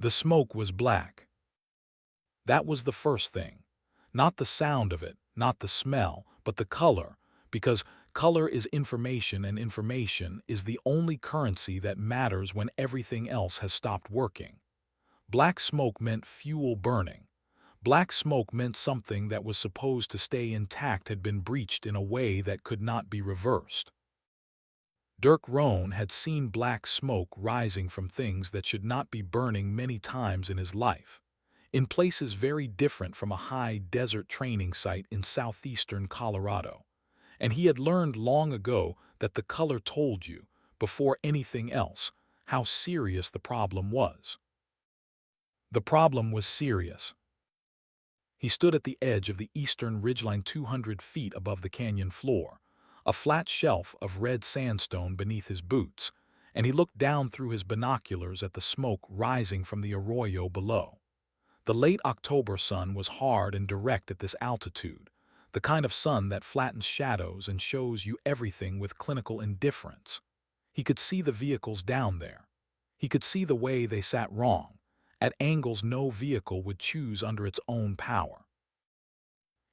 The smoke was black. That was the first thing. Not the sound of it, not the smell, but the color, because color is information and information is the only currency that matters when everything else has stopped working. Black smoke meant fuel burning. Black smoke meant something that was supposed to stay intact had been breached in a way that could not be reversed. Dirk Rohn had seen black smoke rising from things that should not be burning many times in his life, in places very different from a high desert training site in southeastern Colorado. And he had learned long ago that the color told you, before anything else, how serious the problem was. The problem was serious. He stood at the edge of the eastern ridgeline 200 feet above the canyon floor, a flat shelf of red sandstone beneath his boots, and he looked down through his binoculars at the smoke rising from the arroyo below. The late October sun was hard and direct at this altitude, the kind of sun that flattens shadows and shows you everything with clinical indifference. He could see the vehicles down there. He could see the way they sat wrong, at angles no vehicle would choose under its own power.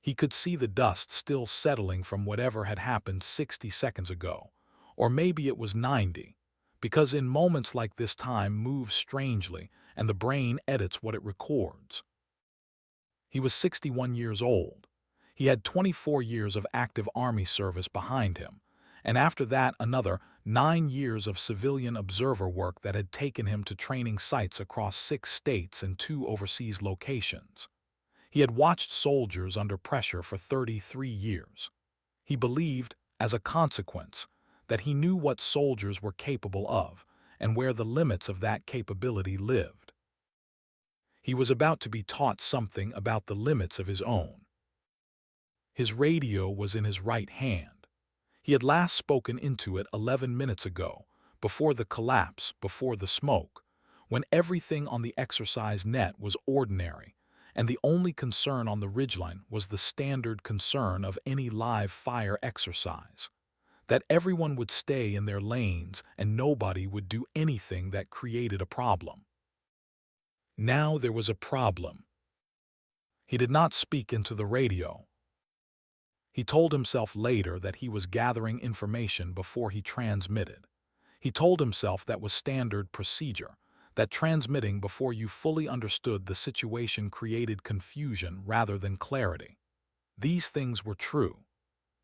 He could see the dust still settling from whatever had happened 60 seconds ago, or maybe it was 90, because in moments like this time moves strangely and the brain edits what it records. He was 61 years old. He had 24 years of active Army service behind him, and after that another 9 years of civilian observer work that had taken him to training sites across 6 states and 2 overseas locations. He had watched soldiers under pressure for 33 years. He believed, as a consequence, that he knew what soldiers were capable of and where the limits of that capability lived. He was about to be taught something about the limits of his own. His radio was in his right hand. He had last spoken into it 11 minutes ago, before the collapse, before the smoke, when everything on the exercise net was ordinary, and the only concern on the ridgeline was the standard concern of any live fire exercise, that everyone would stay in their lanes and nobody would do anything that created a problem. Now there was a problem. He did not speak into the radio. He told himself later that he was gathering information before he transmitted. He told himself that was standard procedure, that transmitting before you fully understood the situation created confusion rather than clarity. These things were true.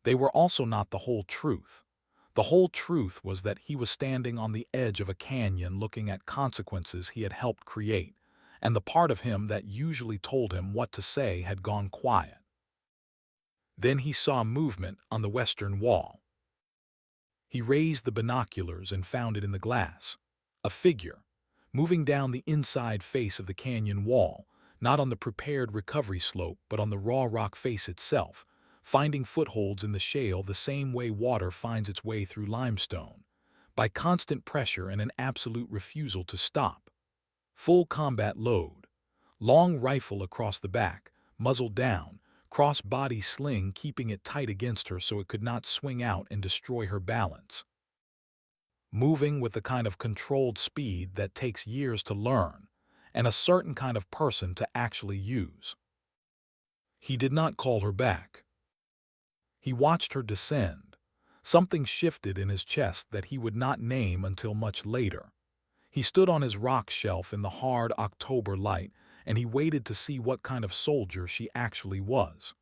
They were also not the whole truth. The whole truth was that he was standing on the edge of a canyon looking at consequences he had helped create, and the part of him that usually told him what to say had gone quiet. Then he saw movement on the western wall. He raised the binoculars and found it in the glass. A figure, moving down the inside face of the canyon wall, not on the prepared recovery slope but on the raw rock face itself, finding footholds in the shale the same way water finds its way through limestone, by constant pressure and an absolute refusal to stop. Full combat load, long rifle across the back, muzzle down, cross-body sling keeping it tight against her so it could not swing out and destroy her balance. Moving with the kind of controlled speed that takes years to learn, and a certain kind of person to actually use. He did not call her back. He watched her descend. Something shifted in his chest that he would not name until much later. He stood on his rock shelf in the hard October light, and he waited to see what kind of soldier she actually was.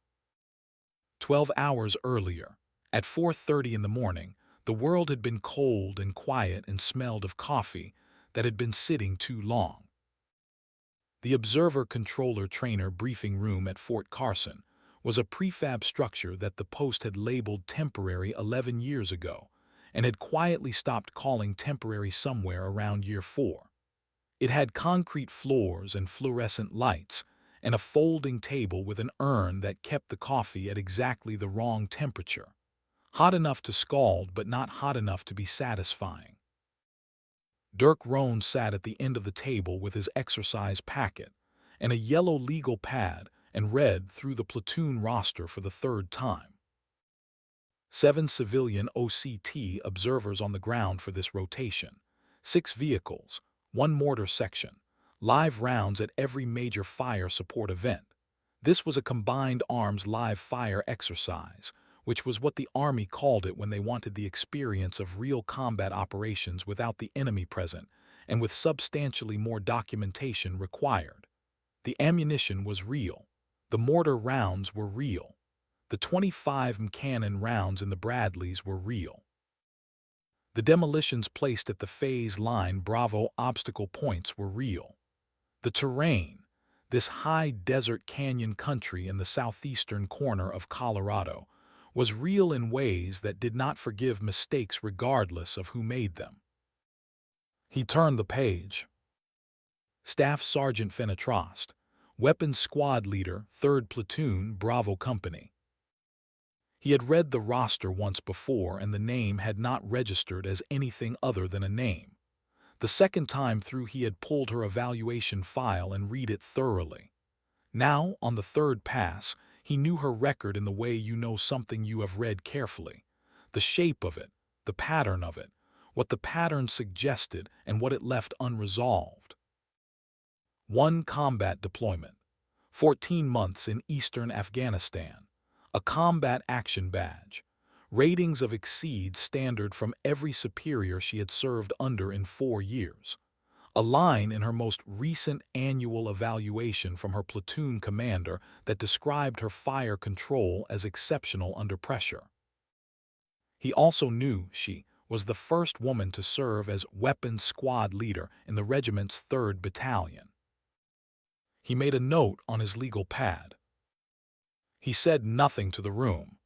12 hours earlier, at 4:30 in the morning, the world had been cold and quiet and smelled of coffee that had been sitting too long. The Observer-Controller-Trainer briefing room at Fort Carson was a prefab structure that the post had labeled temporary 11 years ago and had quietly stopped calling temporary somewhere around year 4. It had concrete floors and fluorescent lights, and a folding table with an urn that kept the coffee at exactly the wrong temperature, hot enough to scald but not hot enough to be satisfying. Dirk Rohn sat at the end of the table with his exercise packet and a yellow legal pad and read through the platoon roster for the 3rd time. 7 civilian OCT observers on the ground for this rotation, 6 vehicles, 1 mortar section, live rounds at every major fire support event. This was a combined arms live fire exercise, which was what the Army called it when they wanted the experience of real combat operations without the enemy present, and with substantially more documentation required. The ammunition was real. The mortar rounds were real. The 25 cannon rounds in the Bradleys were real. The demolitions placed at the phase line Bravo obstacle points were real. The terrain, this high desert canyon country in the southeastern corner of Colorado, was real in ways that did not forgive mistakes regardless of who made them. He turned the page. Staff Sergeant Fenna Trost, Weapons Squad Leader, 3rd Platoon, Bravo Company. He had read the roster once before and the name had not registered as anything other than a name. The second time through he had pulled her evaluation file and read it thoroughly. Now, on the third pass, he knew her record in the way you know something you have read carefully. The shape of it, the pattern of it, what the pattern suggested and what it left unresolved. 1 combat deployment, 14 months in eastern Afghanistan, a combat action badge, ratings of exceed standard from every superior she had served under in 4 years, a line in her most recent annual evaluation from her platoon commander that described her fire control as exceptional under pressure. He also knew she was the first woman to serve as weapons squad leader in the regiment's 3rd Battalion. He made a note on his legal pad. He said nothing to the room.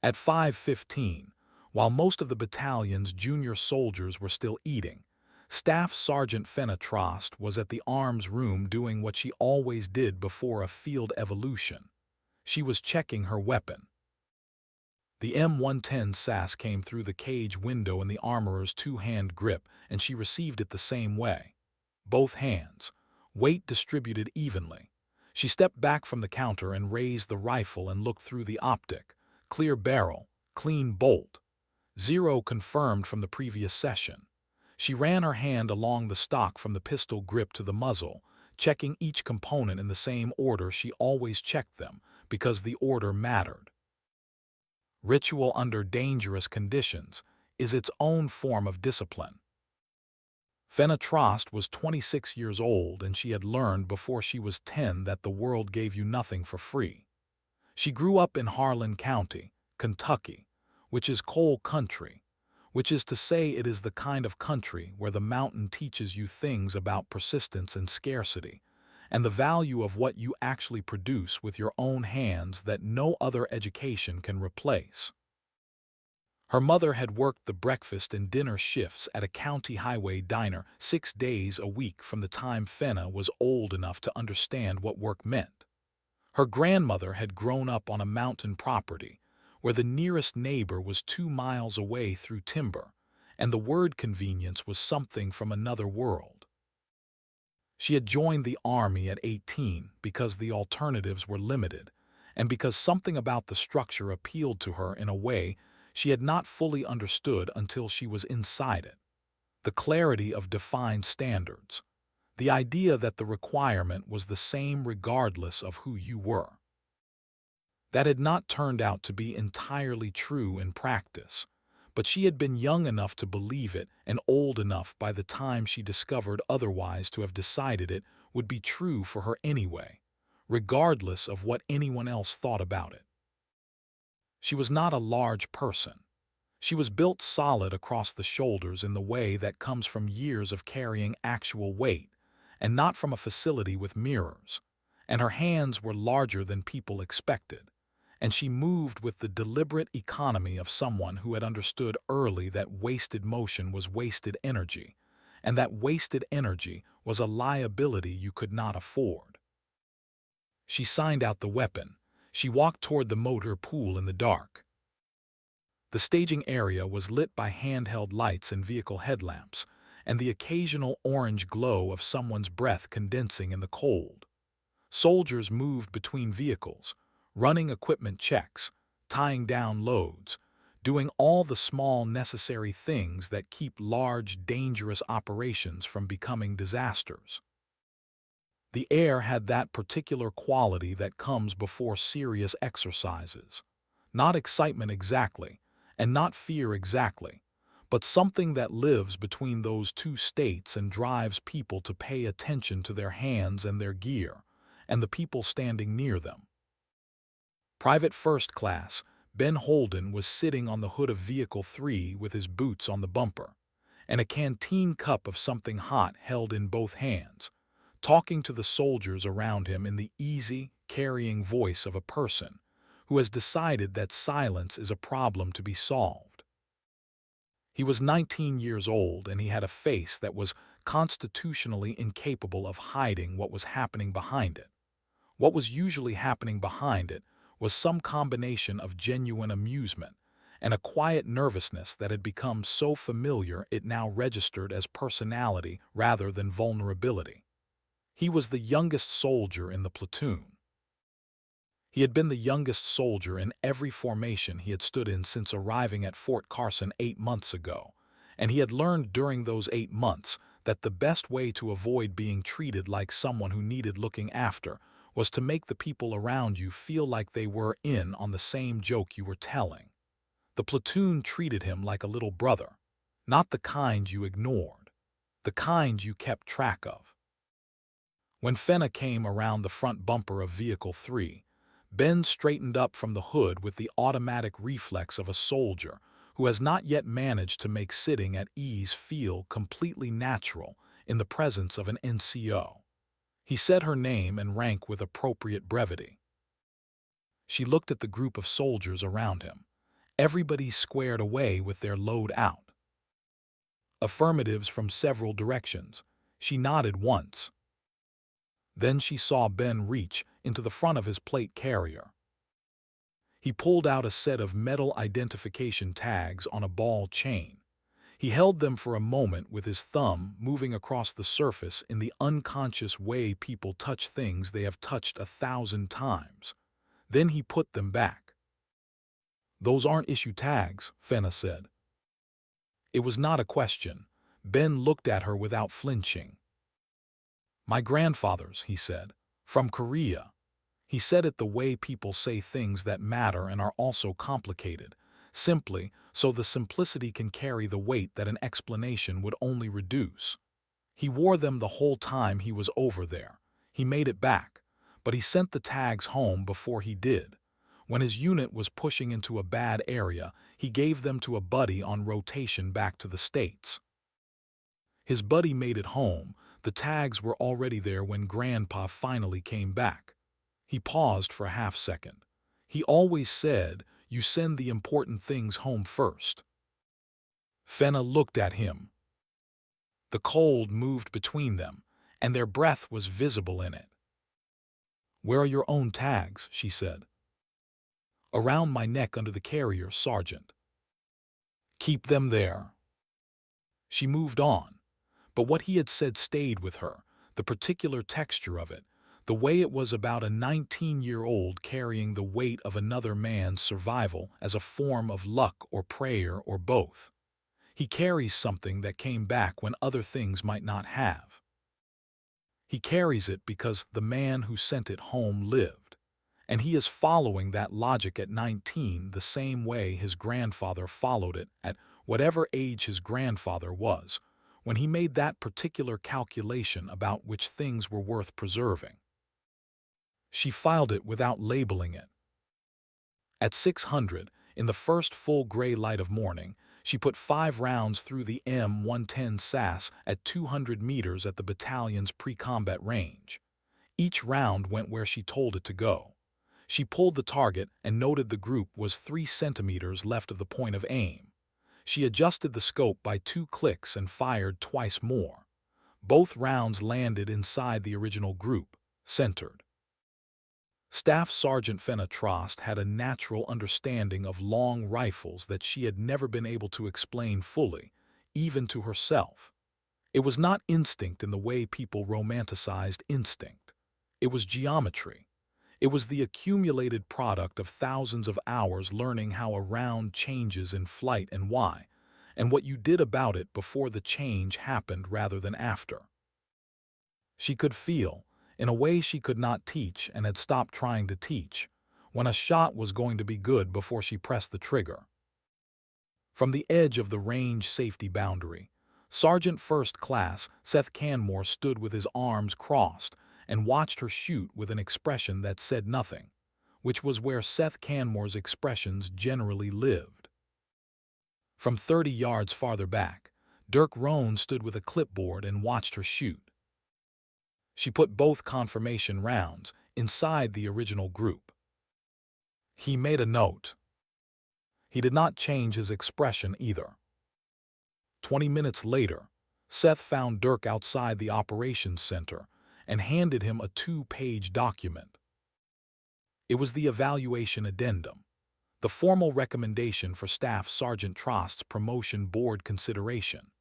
At 5:15, while most of the battalion's junior soldiers were still eating, Staff Sergeant Fenna Trost was at the arms room doing what she always did before a field evolution. She was checking her weapon. The M110 SAS came through the cage window in the armorer's 2-hand grip, and she received it the same way. Both hands, weight distributed evenly. She stepped back from the counter and raised the rifle and looked through the optic. Clear barrel, clean bolt. 0 confirmed from the previous session. She ran her hand along the stock from the pistol grip to the muzzle, checking each component in the same order she always checked them, because the order mattered. Ritual under dangerous conditions is its own form of discipline. Fenna Trost was 26 years old and she had learned before she was 10 that the world gave you nothing for free. She grew up in Harlan County, Kentucky, which is coal country, which is to say it is the kind of country where the mountain teaches you things about persistence and scarcity, and the value of what you actually produce with your own hands that no other education can replace. Her mother had worked the breakfast and dinner shifts at a county highway diner 6 days a week from the time Fenna was old enough to understand what work meant. Her grandmother had grown up on a mountain property where the nearest neighbor was 2 miles away through timber, and the word convenience was something from another world. She had joined the Army at 18 because the alternatives were limited, and because something about the structure appealed to her in a way she had not fully understood until she was inside it. The clarity of defined standards. The idea that the requirement was the same regardless of who you were. That had not turned out to be entirely true in practice, but she had been young enough to believe it and old enough by the time she discovered otherwise to have decided it would be true for her anyway, regardless of what anyone else thought about it. She was not a large person. She was built solid across the shoulders in the way that comes from years of carrying actual weight, and not from a facility with mirrors, and her hands were larger than people expected, and she moved with the deliberate economy of someone who had understood early that wasted motion was wasted energy, and that wasted energy was a liability you could not afford. She signed out the weapon. She walked toward the motor pool in the dark. The staging area was lit by handheld lights and vehicle headlamps, and the occasional orange glow of someone's breath condensing in the cold. Soldiers moved between vehicles, running equipment checks, tying down loads, doing all the small necessary things that keep large, dangerous operations from becoming disasters. The air had that particular quality that comes before serious exercises. Not excitement exactly, and not fear exactly, but something that lives between those two states and drives people to pay attention to their hands and their gear, and the people standing near them. Private First Class Ben Holden was sitting on the hood of Vehicle 3 with his boots on the bumper, and a canteen cup of something hot held in both hands, talking to the soldiers around him in the easy, carrying voice of a person who has decided that silence is a problem to be solved. He was 19 years old, and he had a face that was constitutionally incapable of hiding what was happening behind it. What was usually happening behind it was some combination of genuine amusement and a quiet nervousness that had become so familiar it now registered as personality rather than vulnerability. He was the youngest soldier in the platoon. He had been the youngest soldier in every formation he had stood in since arriving at Fort Carson 8 months ago, and he had learned during those 8 months that the best way to avoid being treated like someone who needed looking after was to make the people around you feel like they were in on the same joke you were telling. The platoon treated him like a little brother, not the kind you ignored, the kind you kept track of. When Fenna came around the front bumper of Vehicle 3, Ben straightened up from the hood with the automatic reflex of a soldier who has not yet managed to make sitting at ease feel completely natural in the presence of an NCO. He said her name and rank with appropriate brevity. She looked at the group of soldiers around him. Everybody squared away with their load out. Affirmatives from several directions. She nodded once. Then she saw Ben reach into the front of his plate carrier. He pulled out a set of metal identification tags on a ball chain. He held them for a moment with his thumb moving across the surface in the unconscious way people touch things they have touched 1,000 times. Then he put them back. "Those aren't issue tags," Fenna said. It was not a question. Ben looked at her without flinching. "My grandfather's," he said, "from Korea." He said it the way people say things that matter and are also complicated, simply so the simplicity can carry the weight that an explanation would only reduce. He wore them the whole time he was over there. He made it back, but he sent the tags home before he did. When his unit was pushing into a bad area, he gave them to a buddy on rotation back to the States. His buddy made it home. The tags were already there when Grandpa finally came back. He paused for a half-second. He always said, "You send the important things home first." Fenna looked at him. The cold moved between them, and their breath was visible in it. "Where are your own tags?" she said. "Around my neck under the carrier, Sergeant." "Keep them there." She moved on, but what he had said stayed with her, the particular texture of it, the way it was about a 19-year-old carrying the weight of another man's survival as a form of luck or prayer or both. He carries something that came back when other things might not have. He carries it because the man who sent it home lived, and he is following that logic at 19 the same way his grandfather followed it at whatever age his grandfather was, when he made that particular calculation about which things were worth preserving. She filed it without labeling it. At 600, in the first full gray light of morning, she put 5 rounds through the M110 SAS at 200 meters at the battalion's pre-combat range. Each round went where she told it to go. She pulled the target and noted the group was 3 centimeters left of the point of aim. She adjusted the scope by 2 clicks and fired twice more. Both rounds landed inside the original group, centered. Staff Sergeant Fenna Trost had a natural understanding of long rifles that she had never been able to explain fully, even to herself. It was not instinct in the way people romanticized instinct. It was geometry. It was the accumulated product of thousands of hours learning how a round changes in flight and why, and what you did about it before the change happened rather than after. She could feel, in a way she could not teach and had stopped trying to teach, when a shot was going to be good before she pressed the trigger. From the edge of the range safety boundary, Sergeant First Class Seth Canmore stood with his arms crossed and watched her shoot with an expression that said nothing, which was where Seth Canmore's expressions generally lived. From 30 yards farther back, Dirk Rohn stood with a clipboard and watched her shoot. She put both confirmation rounds inside the original group. He made a note. He did not change his expression either. 20 minutes later, Seth found Dirk outside the operations center and handed him a 2-page document. It was the evaluation addendum, the formal recommendation for Staff Sergeant Trost's promotion board consideration.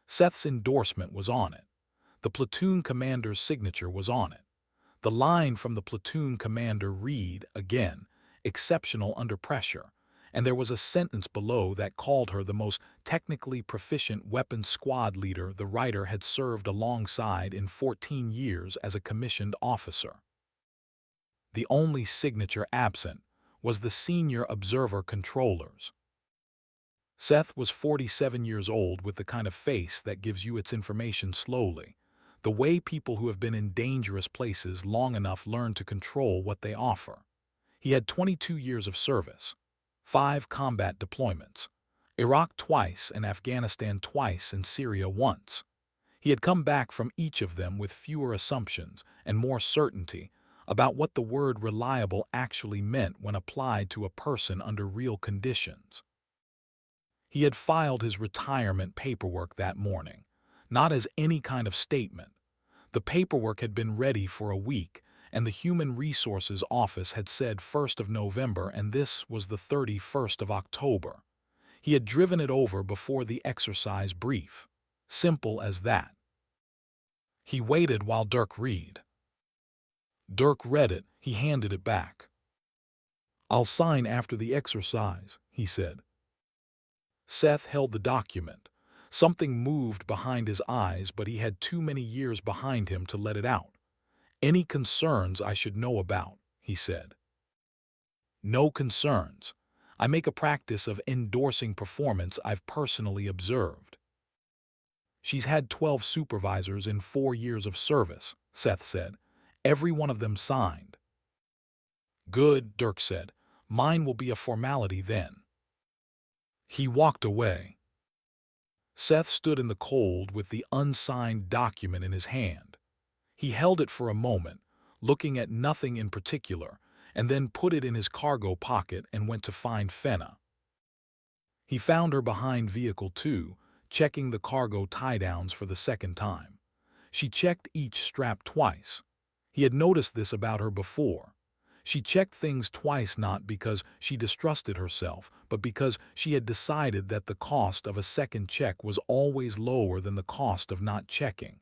Seth's endorsement was on it. The platoon commander's signature was on it. The line from the platoon commander read, again, exceptional under pressure, and there was a sentence below that called her the most technically proficient weapons squad leader the writer had served alongside in 14 years as a commissioned officer. The only signature absent was the senior observer controller's. Seth was 47 years old with the kind of face that gives you its information slowly, the way people who have been in dangerous places long enough learn to control what they offer. He had 22 years of service, 5 combat deployments, Iraq twice and Afghanistan twice and Syria once. He had come back from each of them with fewer assumptions and more certainty about what the word reliable actually meant when applied to a person under real conditions. He had filed his retirement paperwork that morning, not as any kind of statement. The paperwork had been ready for a week, and the Human Resources Office had said 1st of November, and this was the 31st of October. He had driven it over before the exercise brief. Simple as that. He waited while Dirk read. Dirk read it. He handed it back. "I'll sign after the exercise," he said. Seth held the document. Something moved behind his eyes, but he had too many years behind him to let it out. "Any concerns I should know about," he said. "No concerns. I make a practice of endorsing performance I've personally observed." "She's had 12 supervisors in 4 years of service," Seth said. "Every one of them signed." "Good," Dirk said. "Mine will be a formality then." He walked away. Seth stood in the cold with the unsigned document in his hand. He held it for a moment, looking at nothing in particular, and then put it in his cargo pocket and went to find Fenna. He found her behind Vehicle 2, checking the cargo tie-downs for the second time. She checked each strap twice. He had noticed this about her before. She checked things twice not because she distrusted herself, but because she had decided that the cost of a second check was always lower than the cost of not checking.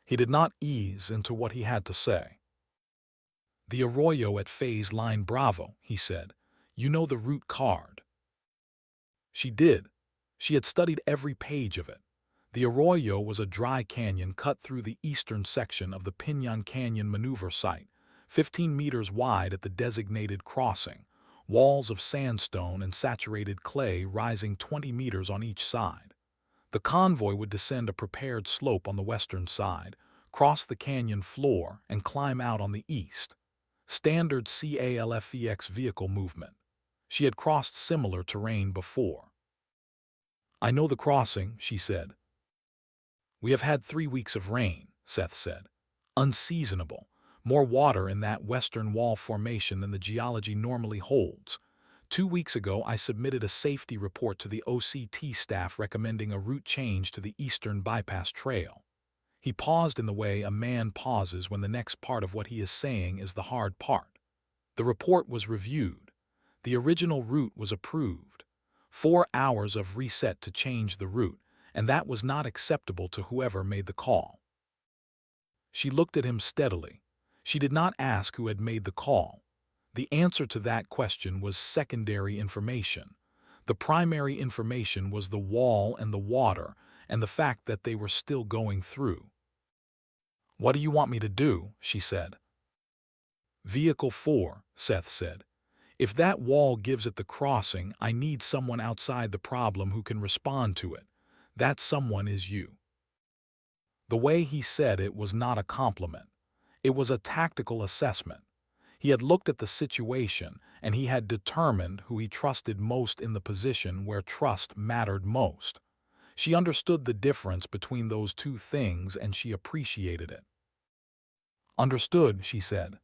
He did not ease into what he had to say. "The Arroyo at Phase Line Bravo," he said. "You know the route card." She did. She had studied every page of it. The Arroyo was a dry canyon cut through the eastern section of the Pinon Canyon maneuver site, 15 meters wide at the designated crossing, walls of sandstone and saturated clay rising 20 meters on each side. The convoy would descend a prepared slope on the western side, cross the canyon floor, and climb out on the east. Standard CALFEX vehicle movement. She had crossed similar terrain before. "I know the crossing," she said. "We have had 3 weeks of rain," Seth said. "Unseasonable. More water in that western wall formation than the geology normally holds. 2 weeks ago I submitted a safety report to the OCT staff recommending a route change to the eastern bypass trail." He paused in the way a man pauses when the next part of what he is saying is the hard part. The report was reviewed. The original route was approved. 4 hours of reset to change the route, and that was not acceptable to whoever made the call. She looked at him steadily. She did not ask who had made the call. The answer to that question was secondary information. The primary information was the wall and the water and the fact that they were still going through. "What do you want me to do?" she said. "Vehicle 4, Seth said. "If that wall gives it the crossing, I need someone outside the problem who can respond to it. That someone is you." The way he said it was not a compliment. It was a tactical assessment. He had looked at the situation, and he had determined who he trusted most in the position where trust mattered most. She understood the difference between those two things, and she appreciated it. "Understood," she said.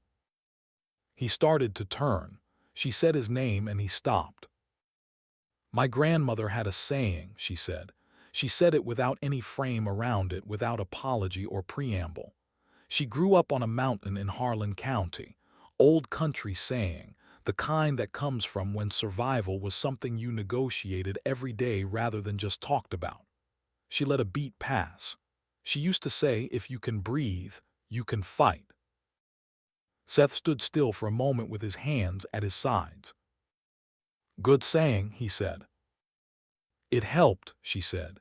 He started to turn. She said his name, and he stopped. "My grandmother had a saying," she said. She said it without any frame around it, without apology or preamble. She grew up on a mountain in Harlan County. Old country saying, the kind that comes from when survival was something you negotiated every day rather than just talked about. She let a beat pass. She used to say, if you can breathe, you can fight. Seth stood still for a moment with his hands at his sides. "Good saying," he said. "It helped," she said.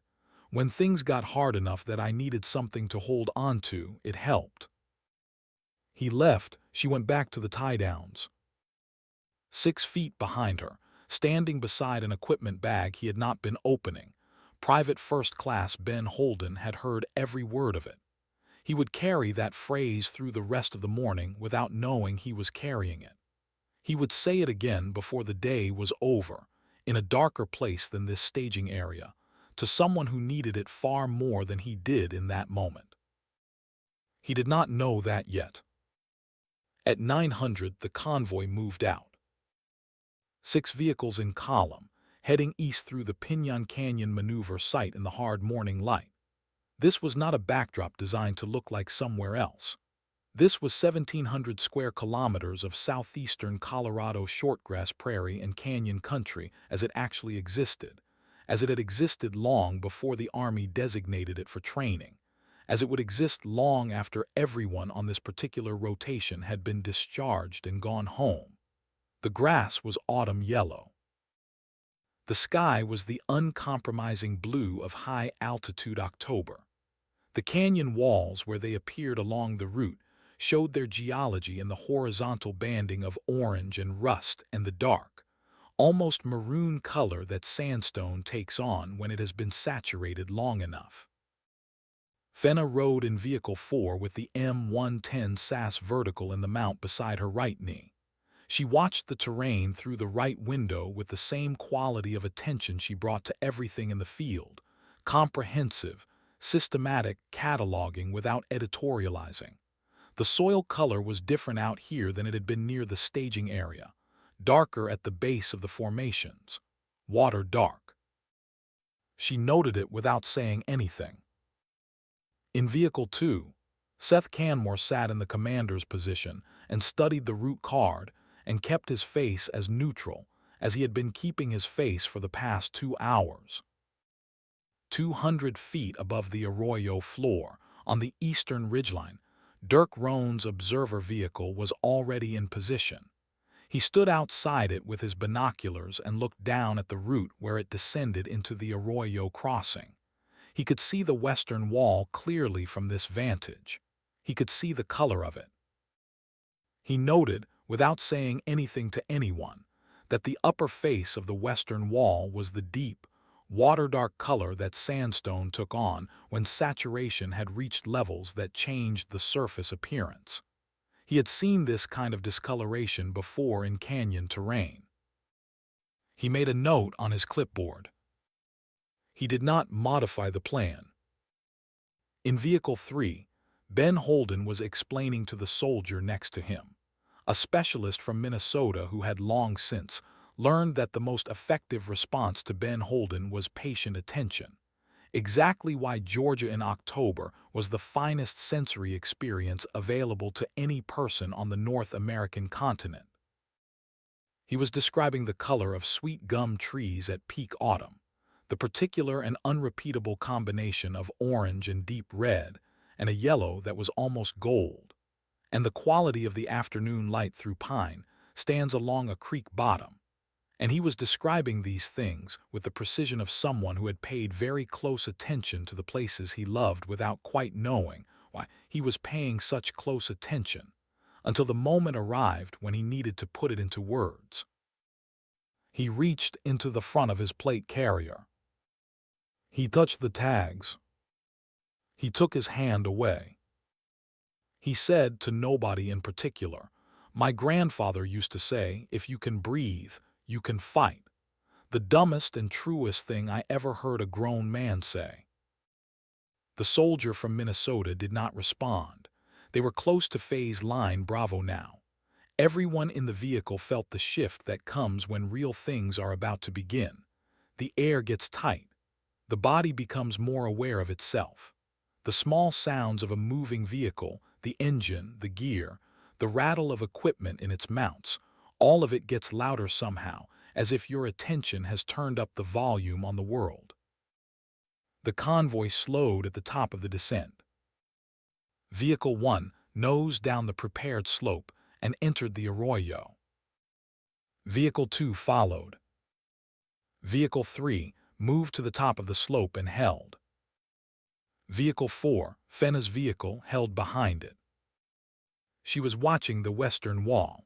"When things got hard enough that I needed something to hold on to, it helped." He left. She went back to the tie-downs. 6 feet behind her, standing beside an equipment bag he had not been opening, Private First Class Ben Holden had heard every word of it. He would carry that phrase through the rest of the morning without knowing he was carrying it. He would say it again before the day was over, in a darker place than this staging area, to someone who needed it far more than he did in that moment. He did not know that yet. At 900, the convoy moved out. 6 vehicles in column, heading east through the Pinon Canyon maneuver site in the hard morning light. This was not a backdrop designed to look like somewhere else. This was 1,700 square kilometers of southeastern Colorado shortgrass prairie and canyon country as it actually existed, as it had existed long before the Army designated it for training, as it would exist long after everyone on this particular rotation had been discharged and gone home. The grass was autumn yellow. The sky was the uncompromising blue of high-altitude October. The canyon walls, where they appeared along the route, showed their geology in the horizontal banding of orange and rust and the dark, almost maroon color that sandstone takes on when it has been saturated long enough. Fenna rode in Vehicle 4 with the M110 SAS vertical in the mount beside her right knee. She watched the terrain through the right window with the same quality of attention she brought to everything in the field, comprehensive, systematic cataloging without editorializing. The soil color was different out here than it had been near the staging area, darker at the base of the formations, water dark. She noted it without saying anything. In Vehicle 2, Seth Canmore sat in the commander's position and studied the route card and kept his face as neutral as he had been keeping his face for the past 2 hours. 200 feet above the arroyo floor, on the eastern ridgeline, Dirk Rohn's observer vehicle was already in position. He stood outside it with his binoculars and looked down at the route where it descended into the arroyo crossing. He could see the western wall clearly from this vantage. He could see the color of it. He noted, without saying anything to anyone, that the upper face of the western wall was the deep, water-dark color that sandstone took on when saturation had reached levels that changed the surface appearance. He had seen this kind of discoloration before in canyon terrain. He made a note on his clipboard. He did not modify the plan. In Vehicle 3, Ben Holden was explaining to the soldier next to him, a specialist from Minnesota who had long since learned that the most effective response to Ben Holden was patient attention, exactly why Georgia in October was the finest sensory experience available to any person on the North American continent. He was describing the color of sweet gum trees at peak autumn, the particular and unrepeatable combination of orange and deep red and a yellow that was almost gold, and the quality of the afternoon light through pine stands along a creek bottom. And he was describing these things with the precision of someone who had paid very close attention to the places he loved without quite knowing Why, he was paying such close attention, until the moment arrived when he needed to put it into words. He reached into the front of his plate carrier. He touched the tags. He took his hand away. He said to nobody in particular, "My grandfather used to say, if you can breathe, you can fight." The dumbest and truest thing I ever heard a grown man say. The soldier from Minnesota did not respond. They were close to phase line Bravo now. Everyone in the vehicle felt the shift that comes when real things are about to begin. The air gets tight. The body becomes more aware of itself. The small sounds of a moving vehicle, the engine, the gear, the rattle of equipment in its mounts, all of it gets louder somehow, as if your attention has turned up the volume on the world. The convoy slowed at the top of the descent. Vehicle 1 nosed down the prepared slope and entered the arroyo. Vehicle 2 followed. Vehicle 3 moved to the top of the slope and held. Vehicle 4, Fenna's vehicle, held behind it. She was watching the western wall.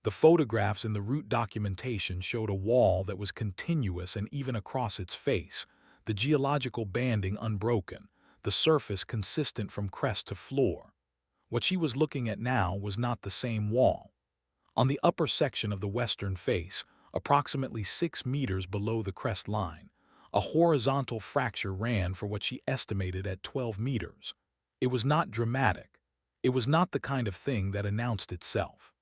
The photographs in the route documentation showed a wall that was continuous and even across its face, the geological banding unbroken, the surface consistent from crest to floor. What she was looking at now was not the same wall. On the upper section of the western face, approximately 6 meters below the crest line, a horizontal fracture ran for what she estimated at 12 meters. It was not dramatic. It was not the kind of thing that announced itself.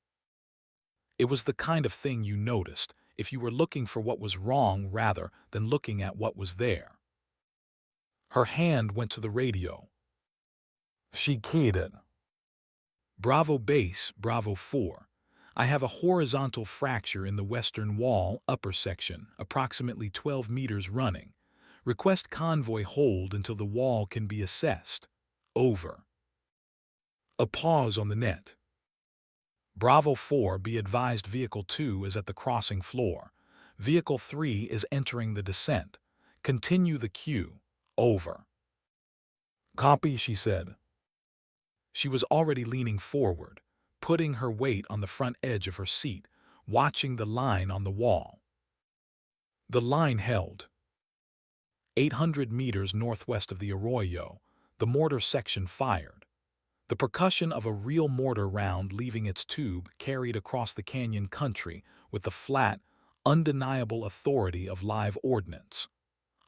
It was the kind of thing you noticed if you were looking for what was wrong rather than looking at what was there. Her hand went to the radio. She keyed it. "Bravo base, Bravo 4. I have a horizontal fracture in the western wall, upper section, approximately 12 meters running. Request convoy hold until the wall can be assessed. Over." A pause on the net. "Bravo 4, be advised Vehicle 2 is at the crossing floor. Vehicle 3 is entering the descent. Continue the queue. Over." "Copy," she said. She was already leaning forward, putting her weight on the front edge of her seat, watching the line on the wall. The line held. 800 meters northwest of the arroyo, the mortar section fired. The percussion of a real mortar round leaving its tube carried across the canyon country with the flat, undeniable authority of live ordnance.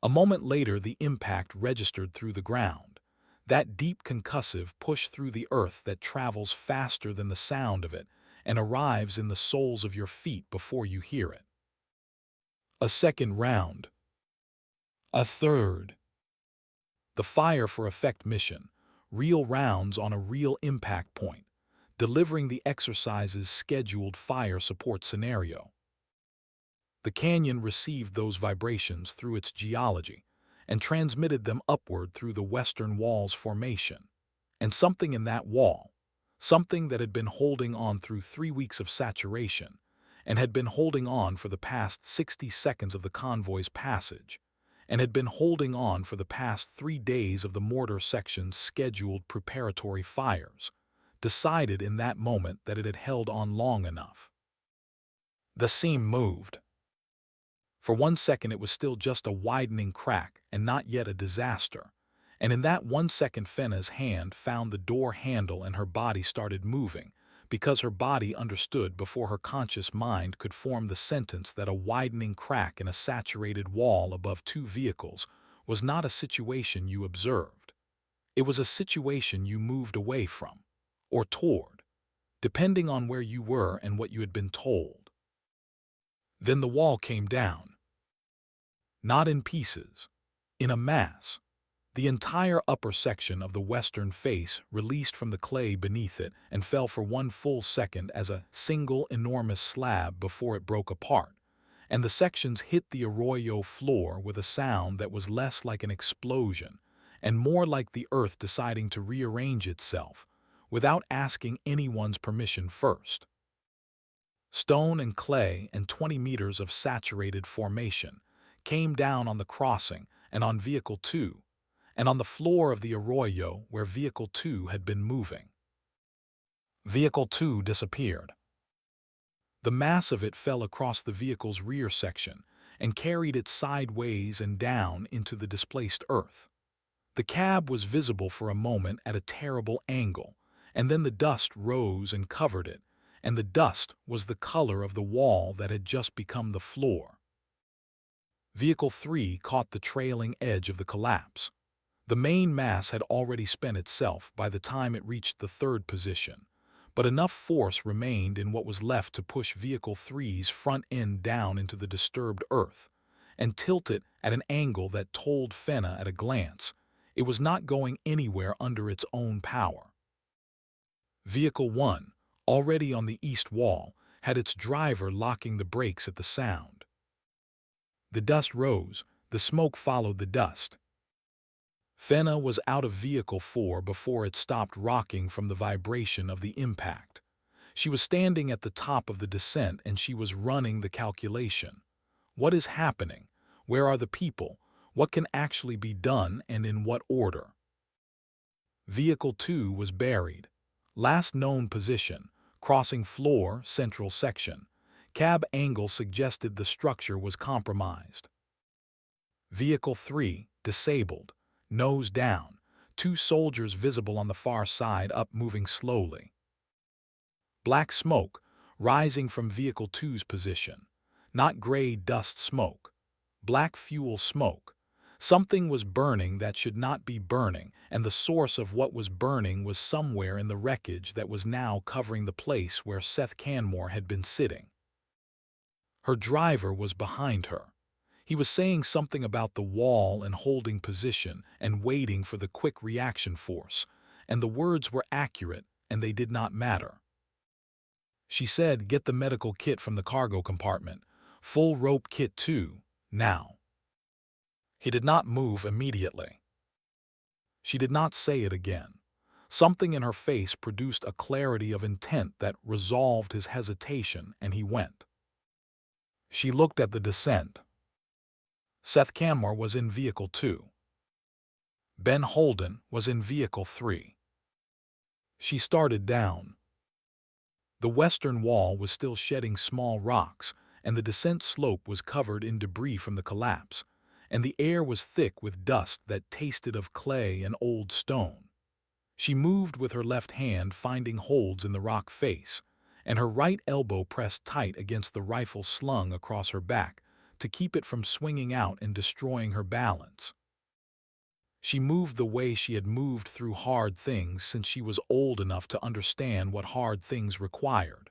A moment later, the impact registered through the ground. That deep concussive push through the earth that travels faster than the sound of it and arrives in the soles of your feet before you hear it. A second round. A third. The fire for effect mission. Real rounds on a real impact point, delivering the exercise's scheduled fire support scenario. The canyon received those vibrations through its geology and transmitted them upward through the western wall's formation. And something in that wall, something that had been holding on through 3 weeks of saturation and had been holding on for the past 60 seconds of the convoy's passage, and had been holding on for the past 3 days of the mortar section's scheduled preparatory fires, decided in that moment that it had held on long enough. The seam moved. For 1 second it was still just a widening crack and not yet a disaster, and in that 1 second Fenna's hand found the door handle and her body started moving, because her body understood before her conscious mind could form the sentence that a widening crack in a saturated wall above 2 vehicles was not a situation you observed. It was a situation you moved away from, or toward, depending on where you were and what you had been told. Then the wall came down. Not in pieces, in a mass. The entire upper section of the western face released from the clay beneath it and fell for 1 full second as a single enormous slab before it broke apart, and the sections hit the arroyo floor with a sound that was less like an explosion and more like the earth deciding to rearrange itself without asking anyone's permission first. Stone and clay and 20 meters of saturated formation came down on the crossing and on Vehicle 2, and on the floor of the arroyo where Vehicle 2 had been moving. Vehicle 2 disappeared. The mass of it fell across the vehicle's rear section and carried it sideways and down into the displaced earth. The cab was visible for a moment at a terrible angle, and then the dust rose and covered it, and the dust was the color of the wall that had just become the floor. Vehicle 3 caught the trailing edge of the collapse. The main mass had already spent itself by the time it reached the third position, but enough force remained in what was left to push Vehicle 3's front end down into the disturbed earth and tilt it at an angle that told Fenna at a glance it was not going anywhere under its own power. Vehicle 1, already on the east wall, had its driver locking the brakes at the sound. The dust rose, the smoke followed the dust. Fenna was out of Vehicle 4 before it stopped rocking from the vibration of the impact. She was standing at the top of the descent and she was running the calculation. What is happening? Where are the people? What can actually be done and in what order? Vehicle 2 was buried. Last known position, crossing floor, central section. Cab angle suggested the structure was compromised. Vehicle 3, disabled. Nose down. 2 soldiers visible on the far side up moving slowly. Black smoke, rising from Vehicle 2's position. Not gray dust smoke. Black fuel smoke. Something was burning that should not be burning, and the source of what was burning was somewhere in the wreckage that was now covering the place where Seth Canmore had been sitting. Her driver was behind her. He was saying something about the wall and holding position and waiting for the quick reaction force, and the words were accurate and they did not matter. She said, "Get the medical kit from the cargo compartment. Full rope kit too, now." He did not move immediately. She did not say it again. Something in her face produced a clarity of intent that resolved his hesitation, and he went. She looked at the descent. Seth Canmore was in Vehicle 2. Ben Holden was in Vehicle 3. She started down. The western wall was still shedding small rocks, and the descent slope was covered in debris from the collapse, and the air was thick with dust that tasted of clay and old stone. She moved with her left hand finding holds in the rock face, and her right elbow pressed tight against the rifle slung across her back to keep it from swinging out and destroying her balance. She moved the way she had moved through hard things since she was old enough to understand what hard things required.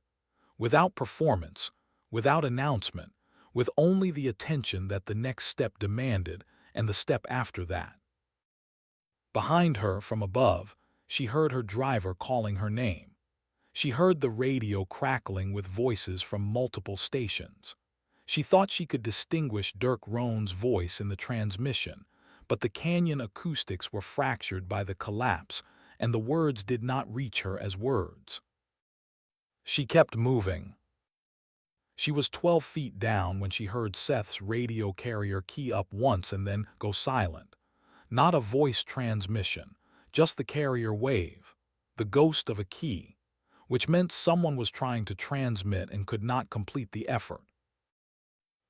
Without performance, without announcement, with only the attention that the next step demanded and the step after that. Behind her, from above, she heard her driver calling her name. She heard the radio crackling with voices from multiple stations. She thought she could distinguish Dirk Rohn's voice in the transmission, but the canyon acoustics were fractured by the collapse, and the words did not reach her as words. She kept moving. She was 12 feet down when she heard Seth's radio carrier key up once and then go silent. Not a voice transmission, just the carrier wave, the ghost of a key, which meant someone was trying to transmit and could not complete the effort.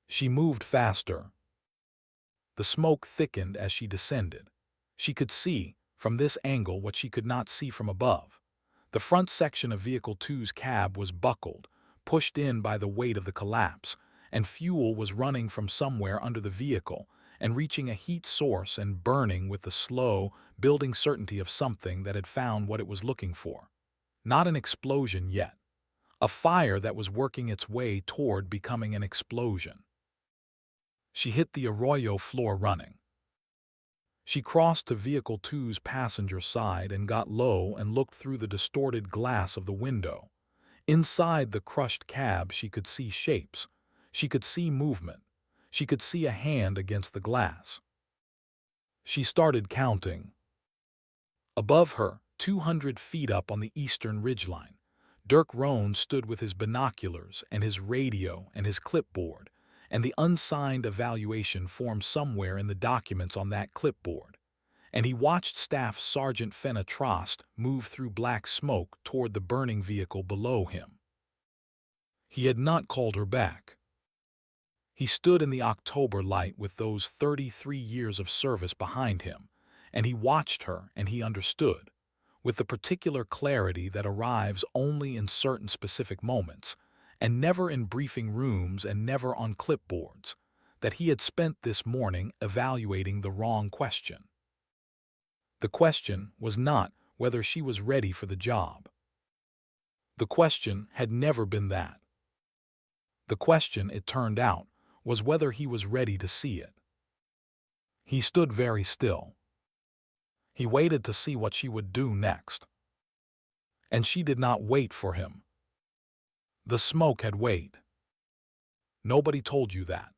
She moved faster. The smoke thickened as she descended. She could see, from this angle, what she could not see from above. The front section of Vehicle 2's cab was buckled, pushed in by the weight of the collapse, and fuel was running from somewhere under the vehicle and reaching a heat source and burning with the slow, building certainty of something that had found what it was looking for. Not an explosion yet. A fire that was working its way toward becoming an explosion. She hit the arroyo floor running. She crossed to Vehicle 2's passenger side and got low and looked through the distorted glass of the window. Inside the crushed cab she could see shapes. She could see movement. She could see a hand against the glass. She started counting. Above her, 200 feet up on the eastern ridgeline, Dirk Rohn stood with his binoculars and his radio and his clipboard, and the unsigned evaluation form somewhere in the documents on that clipboard. and he watched Staff Sergeant Fenna Trost move through black smoke toward the burning vehicle below him. He had not called her back. He stood in the October light with those 33 years of service behind him, and he watched her and he understood, with the particular clarity that arrives only in certain specific moments, and never in briefing rooms and never on clipboards, that he had spent this morning evaluating the wrong question. The question was not whether she was ready for the job. The question had never been that. The question, it turned out, was whether he was ready to see it. He stood very still. He waited to see what she would do next. And she did not wait for him. The smoke had waited. Nobody told you that.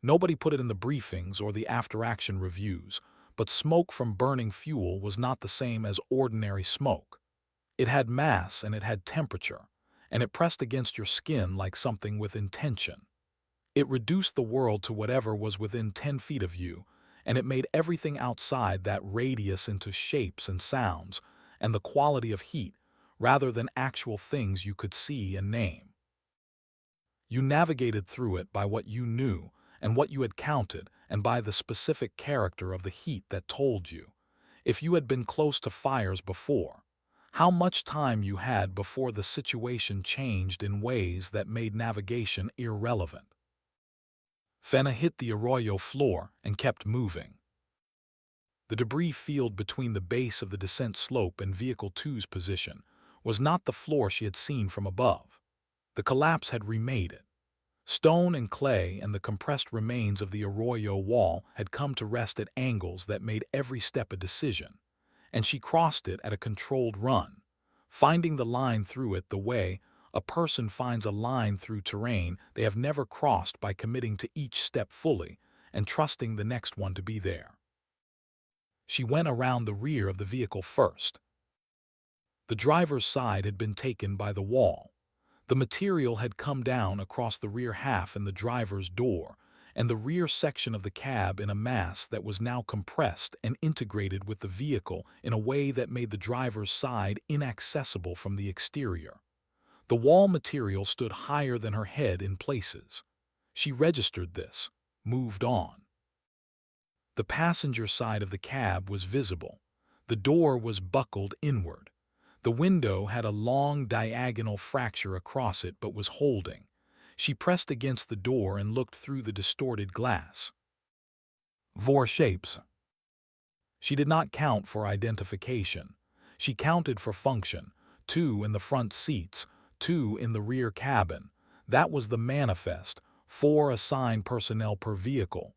Nobody put it in the briefings or the after-action reviews, but smoke from burning fuel was not the same as ordinary smoke. It had mass and it had temperature, and it pressed against your skin like something with intention. It reduced the world to whatever was within 10 feet of you, and it made everything outside that radius into shapes and sounds and the quality of heat rather than actual things you could see and name. You navigated through it by what you knew and what you had counted and by the specific character of the heat that told you, if you had been close to fires before, how much time you had before the situation changed in ways that made navigation irrelevant. Fenna hit the arroyo floor and kept moving. The debris field between the base of the descent slope and Vehicle 2's position was not the floor she had seen from above. The collapse had remade it. Stone and clay and the compressed remains of the arroyo wall had come to rest at angles that made every step a decision, and she crossed it at a controlled run, finding the line through it the way a person finds a line through terrain they have never crossed, by committing to each step fully and trusting the next one to be there. She went around the rear of the vehicle first. The driver's side had been taken by the wall. The material had come down across the rear half in the driver's door and the rear section of the cab in a mass that was now compressed and integrated with the vehicle in a way that made the driver's side inaccessible from the exterior. The wall material stood higher than her head in places. She registered this, moved on. The passenger side of the cab was visible. The door was buckled inward. The window had a long diagonal fracture across it but was holding. She pressed against the door and looked through the distorted glass. 4 shapes. She did not count for identification. She counted for function. 2 in the front seats, 2 in the rear cabin. That was the manifest. 4 assigned personnel per vehicle.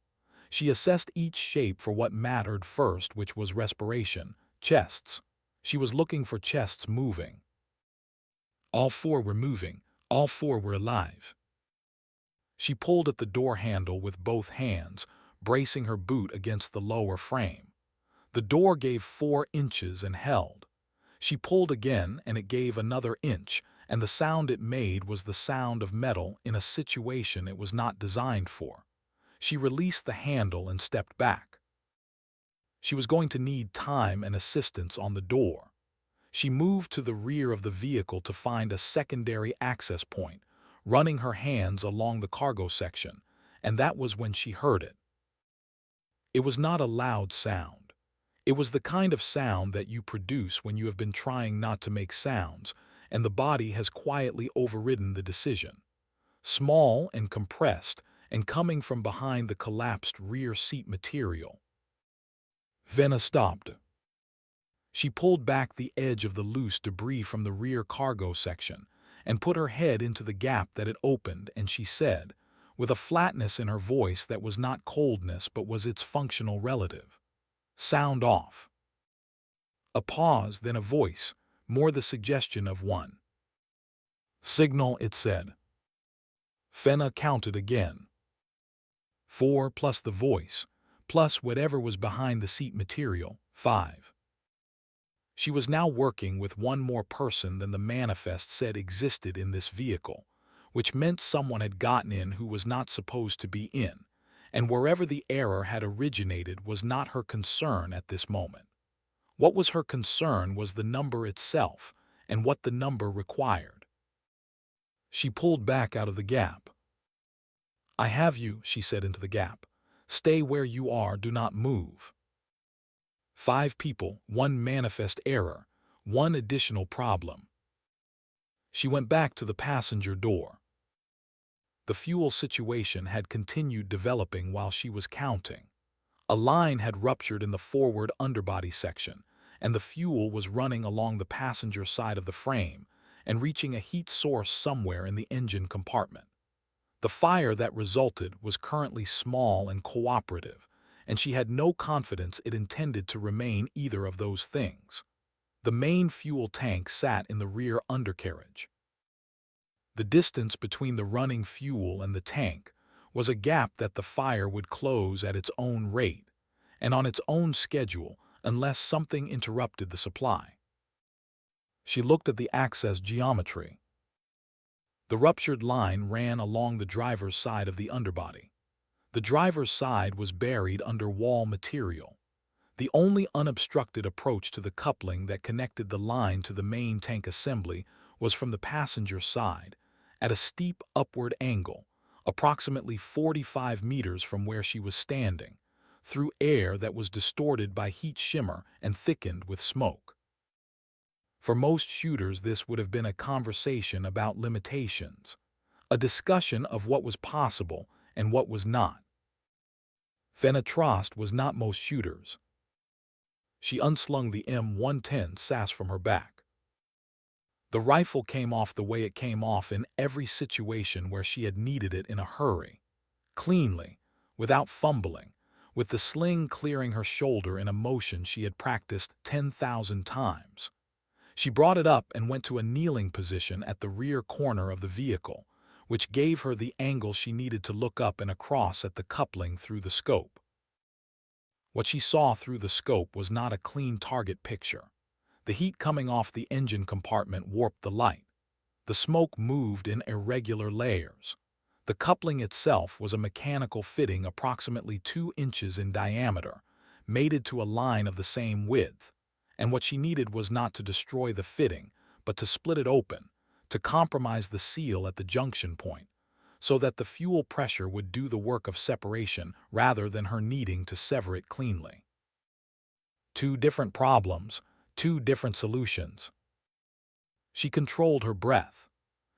She assessed each shape for what mattered first, which was respiration, chests. She was looking for chests moving. All 4 were moving. All 4 were alive. She pulled at the door handle with both hands, bracing her boot against the lower frame. The door gave 4 inches and held. She pulled again and it gave another inch, and the sound it made was the sound of metal in a situation it was not designed for. She released the handle and stepped back. She was going to need time and assistance on the door. She moved to the rear of the vehicle to find a secondary access point, running her hands along the cargo section, and that was when she heard it. It was not a loud sound. It was the kind of sound that you produce when you have been trying not to make sounds, and the body has quietly overridden the decision. Small and compressed, and coming from behind the collapsed rear seat material. Fenna stopped. She pulled back the edge of the loose debris from the rear cargo section and put her head into the gap that it opened, and she said, with a flatness in her voice that was not coldness but was its functional relative, "Sound off." A pause, then a voice, more the suggestion of one. "Signal," it said. Fenna counted again. 4 plus the voice, plus whatever was behind the seat material, 5. She was now working with one more person than the manifest said existed in this vehicle, which meant someone had gotten in who was not supposed to be in, and wherever the error had originated was not her concern at this moment. What was her concern was the number itself and what the number required. She pulled back out of the gap. "I have you," she said into the gap. "Stay where you are, do not move." 5 people, 1 manifest error, 1 additional problem. She went back to the passenger door. The fuel situation had continued developing while she was counting. A line had ruptured in the forward underbody section, and the fuel was running along the passenger side of the frame and reaching a heat source somewhere in the engine compartment. The fire that resulted was currently small and cooperative, and she had no confidence it intended to remain either of those things. The main fuel tank sat in the rear undercarriage. The distance between the running fuel and the tank was a gap that the fire would close at its own rate and on its own schedule unless something interrupted the supply. She looked at the access geometry. The ruptured line ran along the driver's side of the underbody. The driver's side was buried under wall material. The only unobstructed approach to the coupling that connected the line to the main tank assembly was from the passenger side, at a steep upward angle, approximately 45 meters from where she was standing, through air that was distorted by heat shimmer and thickened with smoke. For most shooters, this would have been a conversation about limitations, a discussion of what was possible and what was not. Fenna Trost was not most shooters. She unslung the M110 SAS from her back. The rifle came off the way it came off in every situation where she had needed it in a hurry, cleanly, without fumbling, with the sling clearing her shoulder in a motion she had practiced 10,000 times. She brought it up and went to a kneeling position at the rear corner of the vehicle, which gave her the angle she needed to look up and across at the coupling through the scope. What she saw through the scope was not a clean target picture. The heat coming off the engine compartment warped the light. The smoke moved in irregular layers. The coupling itself was a mechanical fitting approximately 2 inches in diameter, mated to a line of the same width, and what she needed was not to destroy the fitting, but to split it open, to compromise the seal at the junction point, so that the fuel pressure would do the work of separation rather than her needing to sever it cleanly. 2 different problems, 2 different solutions. She controlled her breath.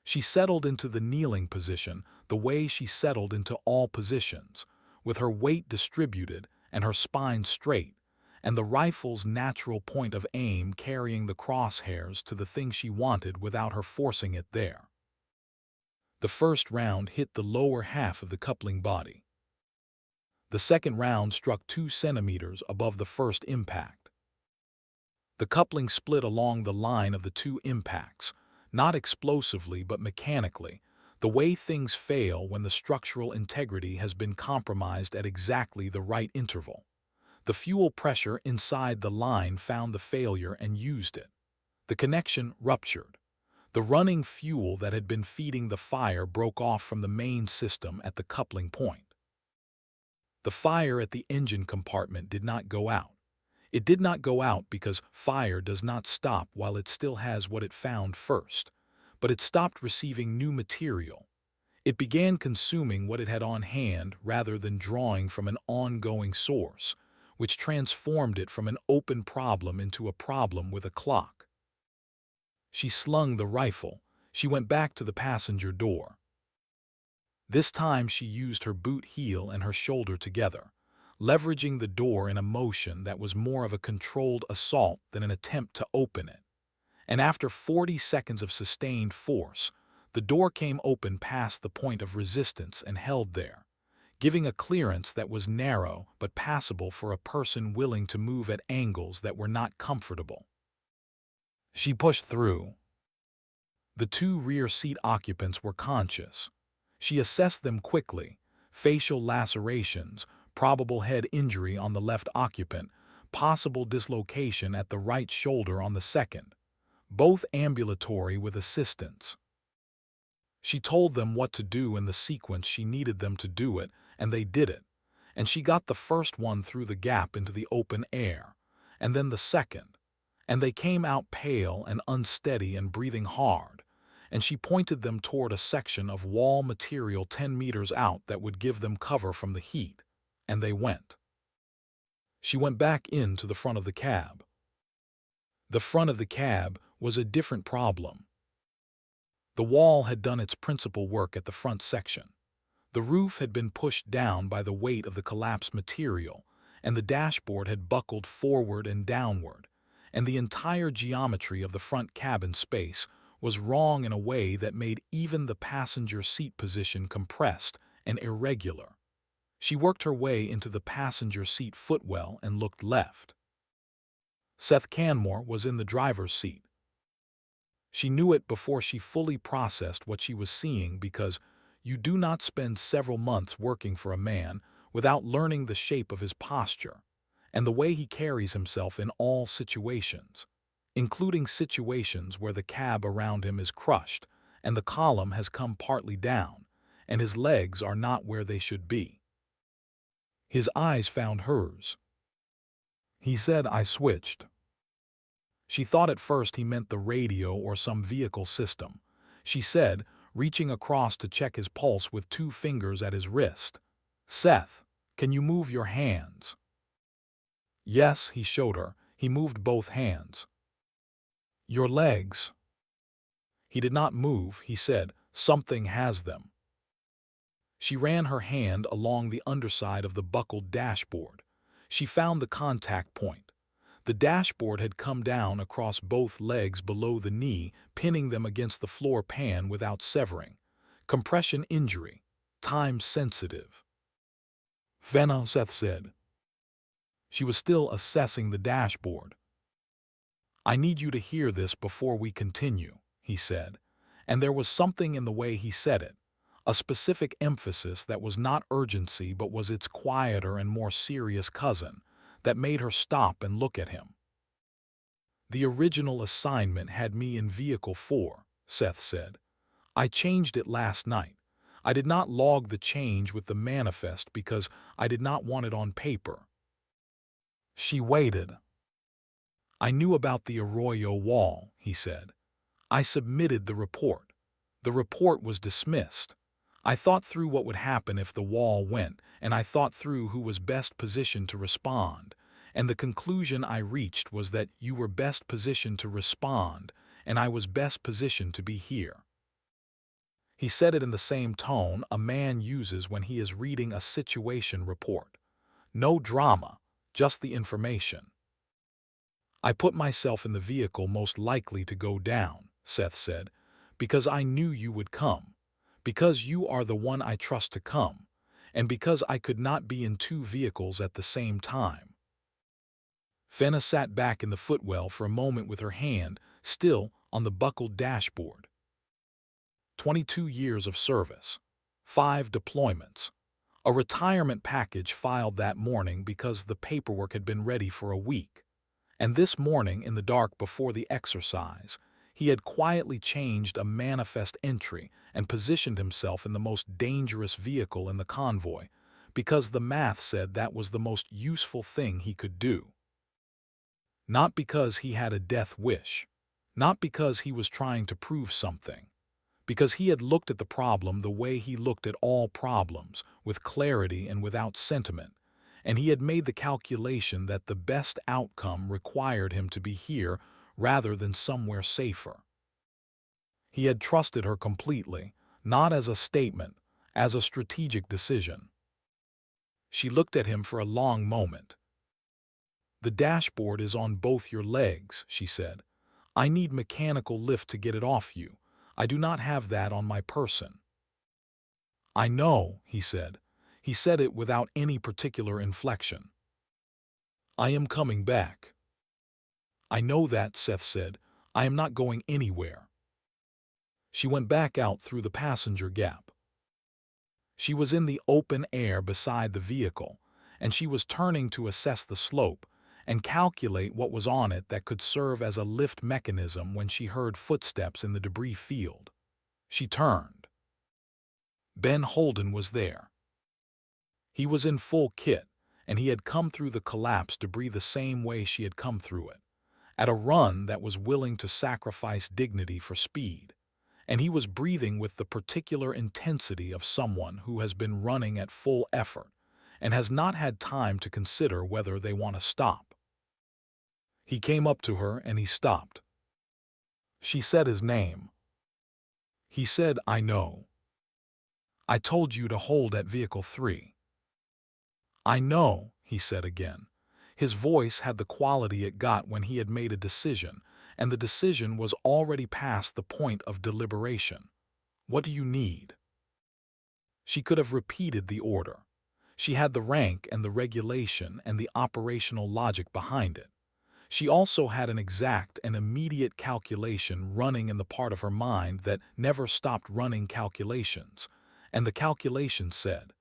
She settled into the kneeling position the way she settled into all positions, with her weight distributed and her spine straight, and the rifle's natural point of aim carrying the crosshairs to the thing she wanted without her forcing it there. The first round hit the lower half of the coupling body. The second round struck 2 centimeters above the first impact. The coupling split along the line of the 2 impacts, not explosively but mechanically, the way things fail when the structural integrity has been compromised at exactly the right interval. The fuel pressure inside the line found the failure and used it. The connection ruptured. The running fuel that had been feeding the fire broke off from the main system at the coupling point. The fire at the engine compartment did not go out. It did not go out because fire does not stop while it still has what it found first, but it stopped receiving new material. It began consuming what it had on hand rather than drawing from an ongoing source, which transformed it from an open problem into a problem with a clock. She slung the rifle. She went back to the passenger door. This time she used her boot heel and her shoulder together, leveraging the door in a motion that was more of a controlled assault than an attempt to open it. And after 40 seconds of sustained force, the door came open past the point of resistance and held there, giving a clearance that was narrow but passable for a person willing to move at angles that were not comfortable. She pushed through. The 2 rear seat occupants were conscious. She assessed them quickly: facial lacerations, probable head injury on the left occupant, possible dislocation at the right shoulder on the second, both ambulatory with assistance. She told them what to do in the sequence she needed them to do it, and they did it, and she got the first one through the gap into the open air, and then the second, and they came out pale and unsteady and breathing hard, and she pointed them toward a section of wall material 10 meters out that would give them cover from the heat, and they went. She went back into the front of the cab. The front of the cab was a different problem. The wall had done its principal work at the front section. The roof had been pushed down by the weight of the collapsed material, and the dashboard had buckled forward and downward, and the entire geometry of the front cabin space was wrong in a way that made even the passenger seat position compressed and irregular. She worked her way into the passenger seat footwell and looked left. Seth Canmore was in the driver's seat. She knew it before she fully processed what she was seeing, because you do not spend several months working for a man without learning the shape of his posture and the way he carries himself in all situations, including situations where the cab around him is crushed and the column has come partly down and his legs are not where they should be. His eyes found hers. He said, "I switched." She thought at first he meant the radio or some vehicle system. She said, reaching across to check his pulse with 2 fingers at his wrist, "Seth, can you move your hands?" Yes, he showed her. He moved both hands. "Your legs." He did not move. He said, "Something has them." She ran her hand along the underside of the buckled dashboard. She found the contact point. The dashboard had come down across both legs below the knee, pinning them against the floor pan without severing. Compression injury. Time sensitive. "Fenna," Seth said. She was still assessing the dashboard. "I need you to hear this before we continue," he said, and there was something in the way he said it, a specific emphasis that was not urgency but was its quieter and more serious cousin, that made her stop and look at him. "The original assignment had me in Vehicle 4, Seth said. "I changed it last night. I did not log the change with the manifest because I did not want it on paper." She waited. "I knew about the Arroyo wall," he said. "I submitted the report. The report was dismissed. I thought through what would happen if the wall went, and I thought through who was best positioned to respond, and the conclusion I reached was that you were best positioned to respond, and I was best positioned to be here." He said it in the same tone a man uses when he is reading a situation report. No drama, just the information. "I put myself in the vehicle most likely to go down," Seth said, "because I knew you would come, because you are the one I trust to come, and because I could not be in 2 vehicles at the same time." Fenna sat back in the footwell for a moment with her hand still on the buckled dashboard. 22 years of service, 5 deployments, a retirement package filed that morning because the paperwork had been ready for a week, and this morning in the dark before the exercise, he had quietly changed a manifest entry and positioned himself in the most dangerous vehicle in the convoy because the math said that was the most useful thing he could do. Not because he had a death wish, not because he was trying to prove something, because he had looked at the problem the way he looked at all problems, with clarity and without sentiment, and he had made the calculation that the best outcome required him to be here rather than somewhere safer. He had trusted her completely, not as a statement, as a strategic decision. She looked at him for a long moment. "The dashboard is on both your legs," she said. "I need mechanical lift to get it off you. I do not have that on my person." "I know," he said. He said it without any particular inflection. "I am coming back." "I know that," Seth said. "I am not going anywhere." She went back out through the passenger gap. She was in the open air beside the vehicle, and she was turning to assess the slope and calculate what was on it that could serve as a lift mechanism when she heard footsteps in the debris field. She turned. Ben Holden was there. He was in full kit, and he had come through the collapse debris the same way she had come through it, at a run that was willing to sacrifice dignity for speed. And he was breathing with the particular intensity of someone who has been running at full effort and has not had time to consider whether they want to stop. He came up to her and he stopped. She said his name. He said, "I know. I told you to hold at Vehicle 3. "I know," he said again. His voice had the quality it got when he had made a decision, and the decision was already past the point of deliberation. "What do you need?" She could have repeated the order. She had the rank and the regulation and the operational logic behind it. She also had an exact and immediate calculation running in the part of her mind that never stopped running calculations, and the calculation said,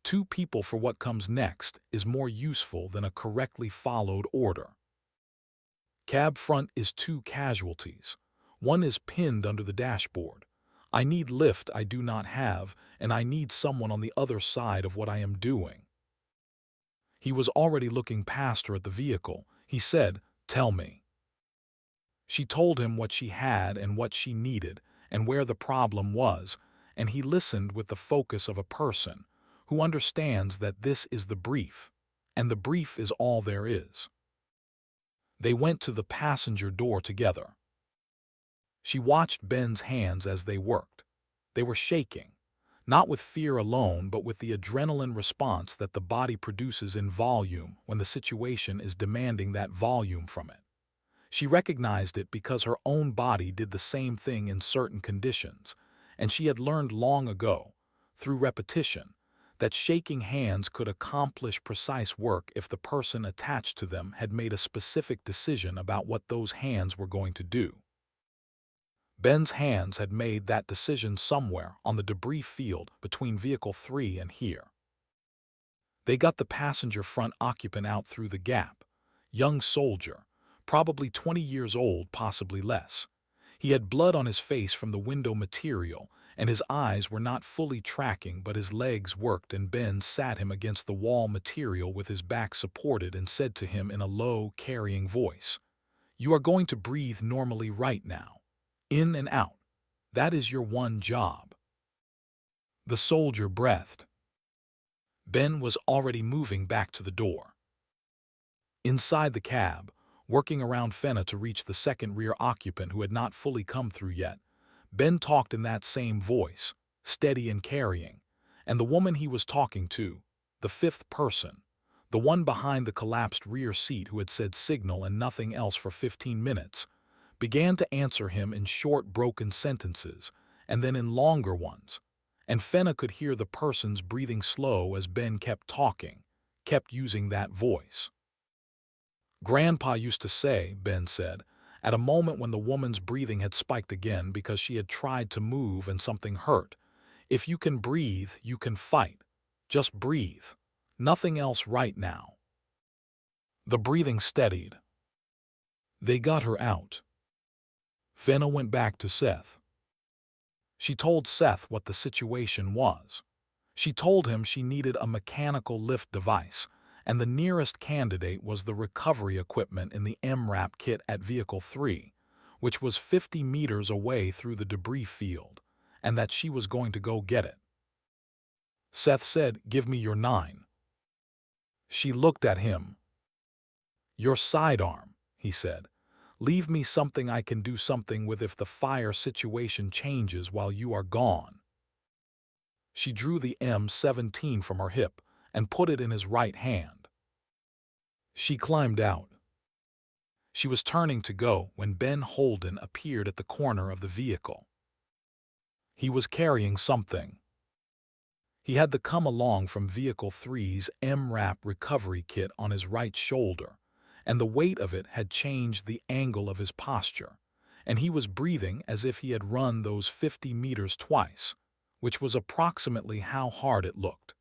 2 people for what comes next is more useful than a correctly followed order. Cab front is 2 casualties. One is pinned under the dashboard. I need lift I do not have, and I need someone on the other side of what I am doing. He was already looking past her at the vehicle. He said, "Tell me." She told him what she had and what she needed and where the problem was, and he listened with the focus of a person who understands that this is the brief, and the brief is all there is. They went to the passenger door together. She watched Ben's hands as they worked. They were shaking, not with fear alone, but with the adrenaline response that the body produces in volume when the situation is demanding that volume from it. She recognized it because her own body did the same thing in certain conditions, and she had learned long ago, through repetition, that shaking hands could accomplish precise work if the person attached to them had made a specific decision about what those hands were going to do. Ben's hands had made that decision somewhere on the debris field between Vehicle 3 and here. They got the passenger front occupant out through the gap. Young soldier, probably 20 years old, possibly less. He had blood on his face from the window material, and his eyes were not fully tracking, but his legs worked, and Ben sat him against the wall material with his back supported and said to him in a low, carrying voice, "You are going to breathe normally right now. In and out. That is your one job." The soldier breathed. Ben was already moving back to the door. Inside the cab, working around Fenna to reach the second rear occupant who had not fully come through yet, Ben talked in that same voice, steady and carrying, and the woman he was talking to, the 5th person, the one behind the collapsed rear seat who had said signal and nothing else for 15 minutes, began to answer him in short, broken sentences, and then in longer ones, and Fenna could hear the person's breathing slow as Ben kept talking, kept using that voice. "Grandpa used to say," Ben said, at a moment when the woman's breathing had spiked again because she had tried to move and something hurt, "if you can breathe, you can fight. Just breathe. Nothing else right now." The breathing steadied. They got her out. Fenna went back to Seth. She told Seth what the situation was. She told him she needed a mechanical lift device, and the nearest candidate was the recovery equipment in the MRAP kit at Vehicle 3, which was 50 meters away through the debris field, and that she was going to go get it. Seth said, "Give me your 9. She looked at him. "Your sidearm," he said. "Leave me something I can do something with if the fire situation changes while you are gone." She drew the M17 from her hip and put it in his right hand. She climbed out. She was turning to go when Ben Holden appeared at the corner of the vehicle. He was carrying something. He had the come along from Vehicle 3's MRAP recovery kit on his right shoulder, and the weight of it had changed the angle of his posture, and he was breathing as if he had run those 50 meters twice, which was approximately how hard it looked.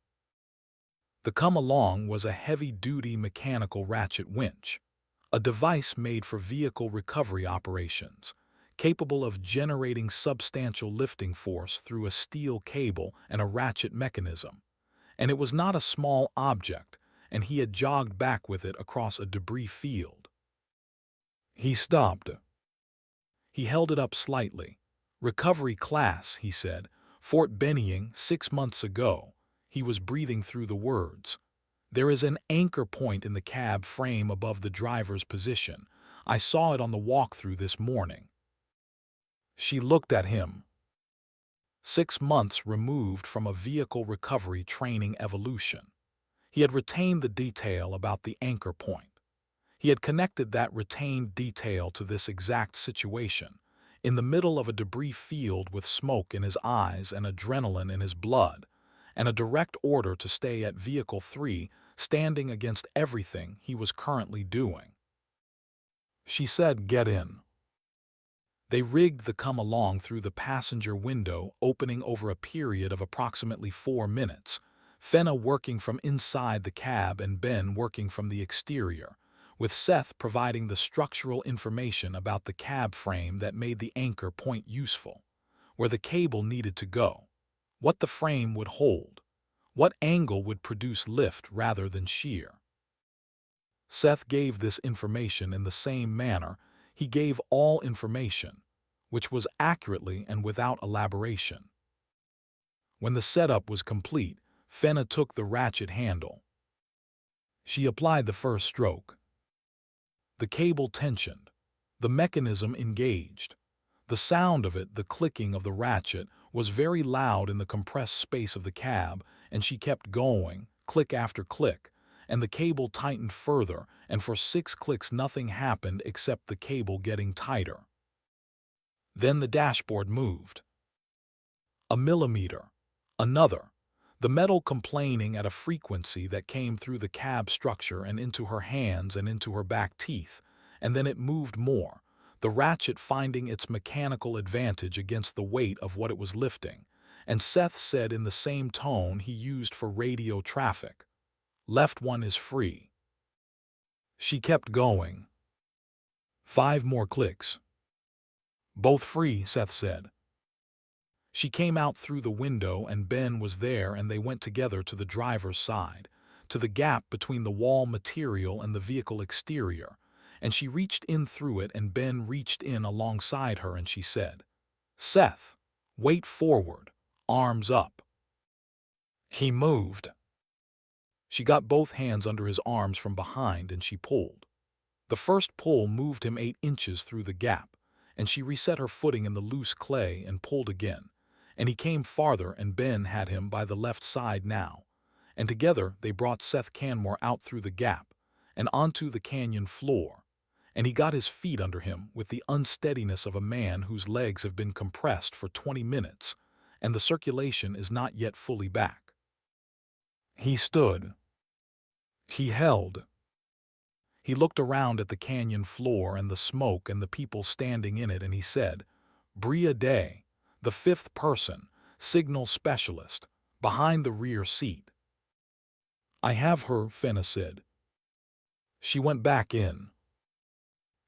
The come-along was a heavy-duty mechanical ratchet winch, a device made for vehicle recovery operations, capable of generating substantial lifting force through a steel cable and a ratchet mechanism, and it was not a small object, and he had jogged back with it across a debris field. He stopped. He held it up slightly. "Recovery class," he said. "Fort Benning, 6 months ago." He was breathing through the words. "There is an anchor point in the cab frame above the driver's position. I saw it on the walkthrough this morning." She looked at him. 6 months removed from a vehicle recovery training evolution. He had retained the detail about the anchor point. He had connected that retained detail to this exact situation, in the middle of a debris field with smoke in his eyes and adrenaline in his blood, and a direct order to stay at Vehicle 3, standing against everything he was currently doing. She said, "Get in." They rigged the come-along through the passenger window, opening over a period of approximately 4 minutes, Fenna working from inside the cab and Ben working from the exterior, with Seth providing the structural information about the cab frame that made the anchor point useful, where the cable needed to go, what the frame would hold, what angle would produce lift rather than shear. Seth gave this information in the same manner he gave all information, which was accurately and without elaboration. When the setup was complete, Fenna took the ratchet handle. She applied the first stroke. The cable tensioned. The mechanism engaged. The sound of it, the clicking of the ratchet, was very loud in the compressed space of the cab, and she kept going, click after click, and the cable tightened further, and for 6 clicks nothing happened except the cable getting tighter. Then the dashboard moved. A millimeter. Another. The metal complaining at a frequency that came through the cab structure and into her hands and into her back teeth, and then it moved more, the ratchet finding its mechanical advantage against the weight of what it was lifting, and Seth said in the same tone he used for radio traffic, "Left one is free." She kept going. 5 more clicks. "Both free," Seth said. She came out through the window and Ben was there, and they went together to the driver's side, to the gap between the wall material and the vehicle exterior, and she reached in through it and Ben reached in alongside her and she said, "Seth, weight forward, arms up." He moved. She got both hands under his arms from behind and she pulled. The first pull moved him 8 inches through the gap, and she reset her footing in the loose clay and pulled again, and he came farther and Ben had him by the left side now, and together they brought Seth Canmore out through the gap and onto the canyon floor, and he got his feet under him with the unsteadiness of a man whose legs have been compressed for 20 minutes and the circulation is not yet fully back. He stood. He held. He looked around at the canyon floor and the smoke and the people standing in it, and he said, "Bria Day, the 5th person, signal specialist, behind the rear seat." "I have her," Fenna said. She went back in.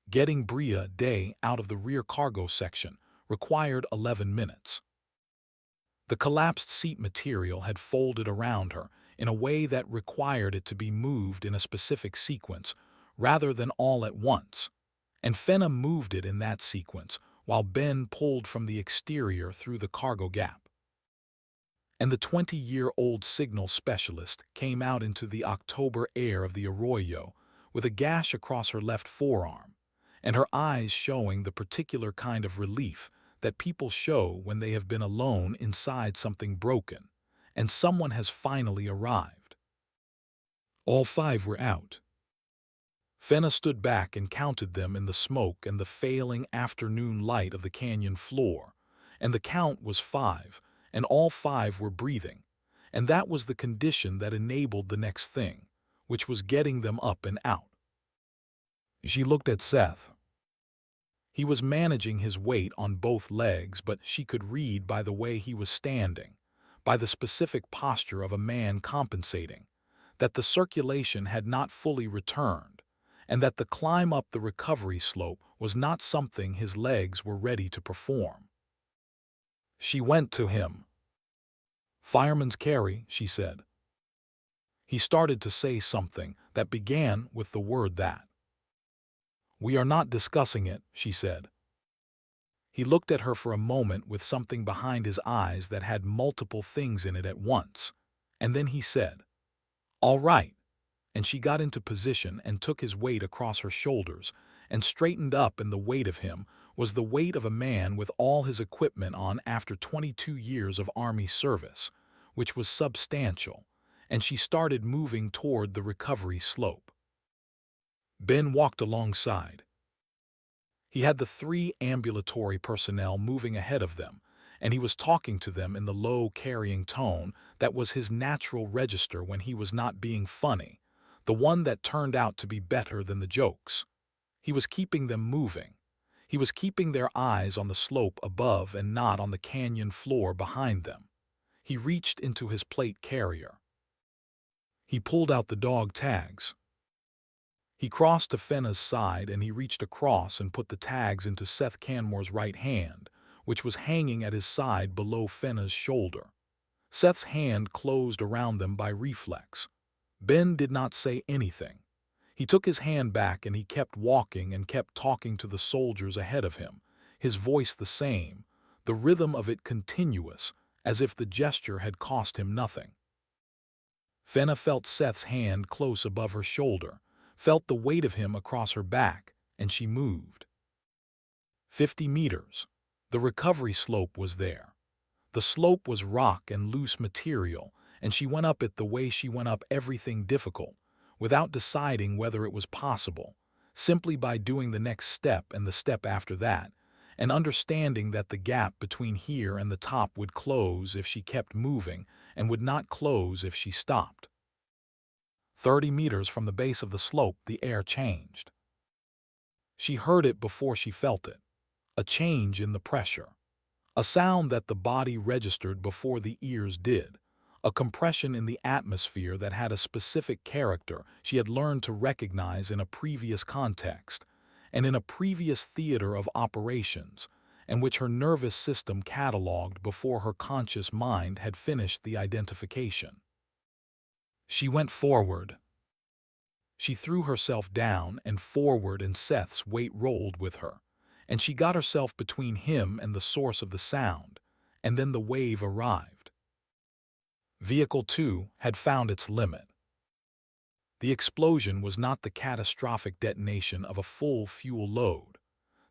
Getting Bria Day out of the rear cargo section required 11 minutes. The collapsed seat material had folded around her in a way that required it to be moved in a specific sequence rather than all at once, and Fenna moved it in that sequence while Ben pulled from the exterior through the cargo gap. And the 20-year-old signal specialist came out into the October air of the Arroyo with a gash across her left forearm, and her eyes showing the particular kind of relief that people show when they have been alone inside something broken, and someone has finally arrived. All 5 were out. Fenna stood back and counted them in the smoke and the failing afternoon light of the canyon floor, and the count was 5, and all 5 were breathing, and that was the condition that enabled the next thing, which was getting them up and out. She looked at Seth. He was managing his weight on both legs, but she could read by the way he was standing, by the specific posture of a man compensating, that the circulation had not fully returned, and that the climb up the recovery slope was not something his legs were ready to perform. She went to him. "Fireman's carry," she said. He started to say something that began with the word that. "We are not discussing it," she said. He looked at her for a moment with something behind his eyes that had multiple things in it at once, and then he said, "All right," and she got into position and took his weight across her shoulders and straightened up, and the weight of him was the weight of a man with all his equipment on after 22 years of Army service, which was substantial, and she started moving toward the recovery slope. Ben walked alongside. He had the 3 ambulatory personnel moving ahead of them, and he was talking to them in the low, carrying tone that was his natural register when he was not being funny, the one that turned out to be better than the jokes. He was keeping them moving. He was keeping their eyes on the slope above and not on the canyon floor behind them. He reached into his plate carrier. He pulled out the dog tags. He crossed to Fenna's side and he reached across and put the tags into Seth Canmore's right hand, which was hanging at his side below Fenna's shoulder. Seth's hand closed around them by reflex. Ben did not say anything. He took his hand back and he kept walking and kept talking to the soldiers ahead of him, his voice the same, the rhythm of it continuous, as if the gesture had cost him nothing. Fenna felt Seth's hand close above her shoulder, felt the weight of him across her back, and she moved. 50 meters. The recovery slope was there. The slope was rock and loose material, and she went up it the way she went up everything difficult, without deciding whether it was possible, simply by doing the next step and the step after that, and understanding that the gap between here and the top would close if she kept moving and would not close if she stopped. 30 meters from the base of the slope, the air changed. She heard it before she felt it, a change in the pressure, a sound that the body registered before the ears did, a compression in the atmosphere that had a specific character she had learned to recognize in a previous context and in a previous theater of operations, and which her nervous system cataloged before her conscious mind had finished the identification. She went forward. She threw herself down and forward, and Seth's weight rolled with her, and she got herself between him and the source of the sound, and then the wave arrived. Vehicle 2 had found its limit. The explosion was not the catastrophic detonation of a full fuel load.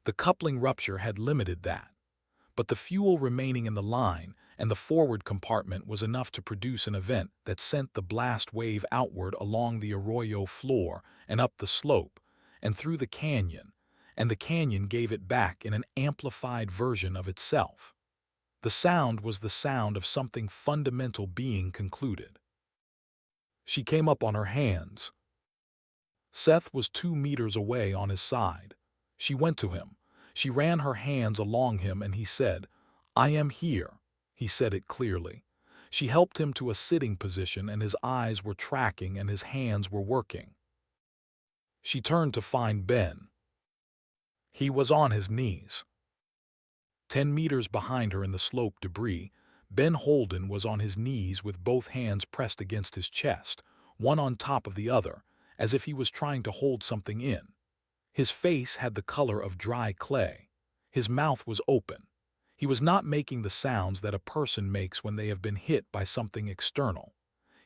The coupling rupture had limited that. But the fuel remaining in the line and the forward compartment was enough to produce an event that sent the blast wave outward along the arroyo floor and up the slope and through the canyon, and the canyon gave it back in an amplified version of itself. The sound was the sound of something fundamental being concluded. She came up on her hands. Seth was 2 meters away on his side. She went to him. She ran her hands along him and he said, "I am here." He said it clearly. She helped him to a sitting position and his eyes were tracking and his hands were working. She turned to find Ben. He was on his knees. 10 meters behind her in the slope debris, Ben Holden was on his knees with both hands pressed against his chest, one on top of the other, as if he was trying to hold something in. His face had the color of dry clay. His mouth was open. He was not making the sounds that a person makes when they have been hit by something external.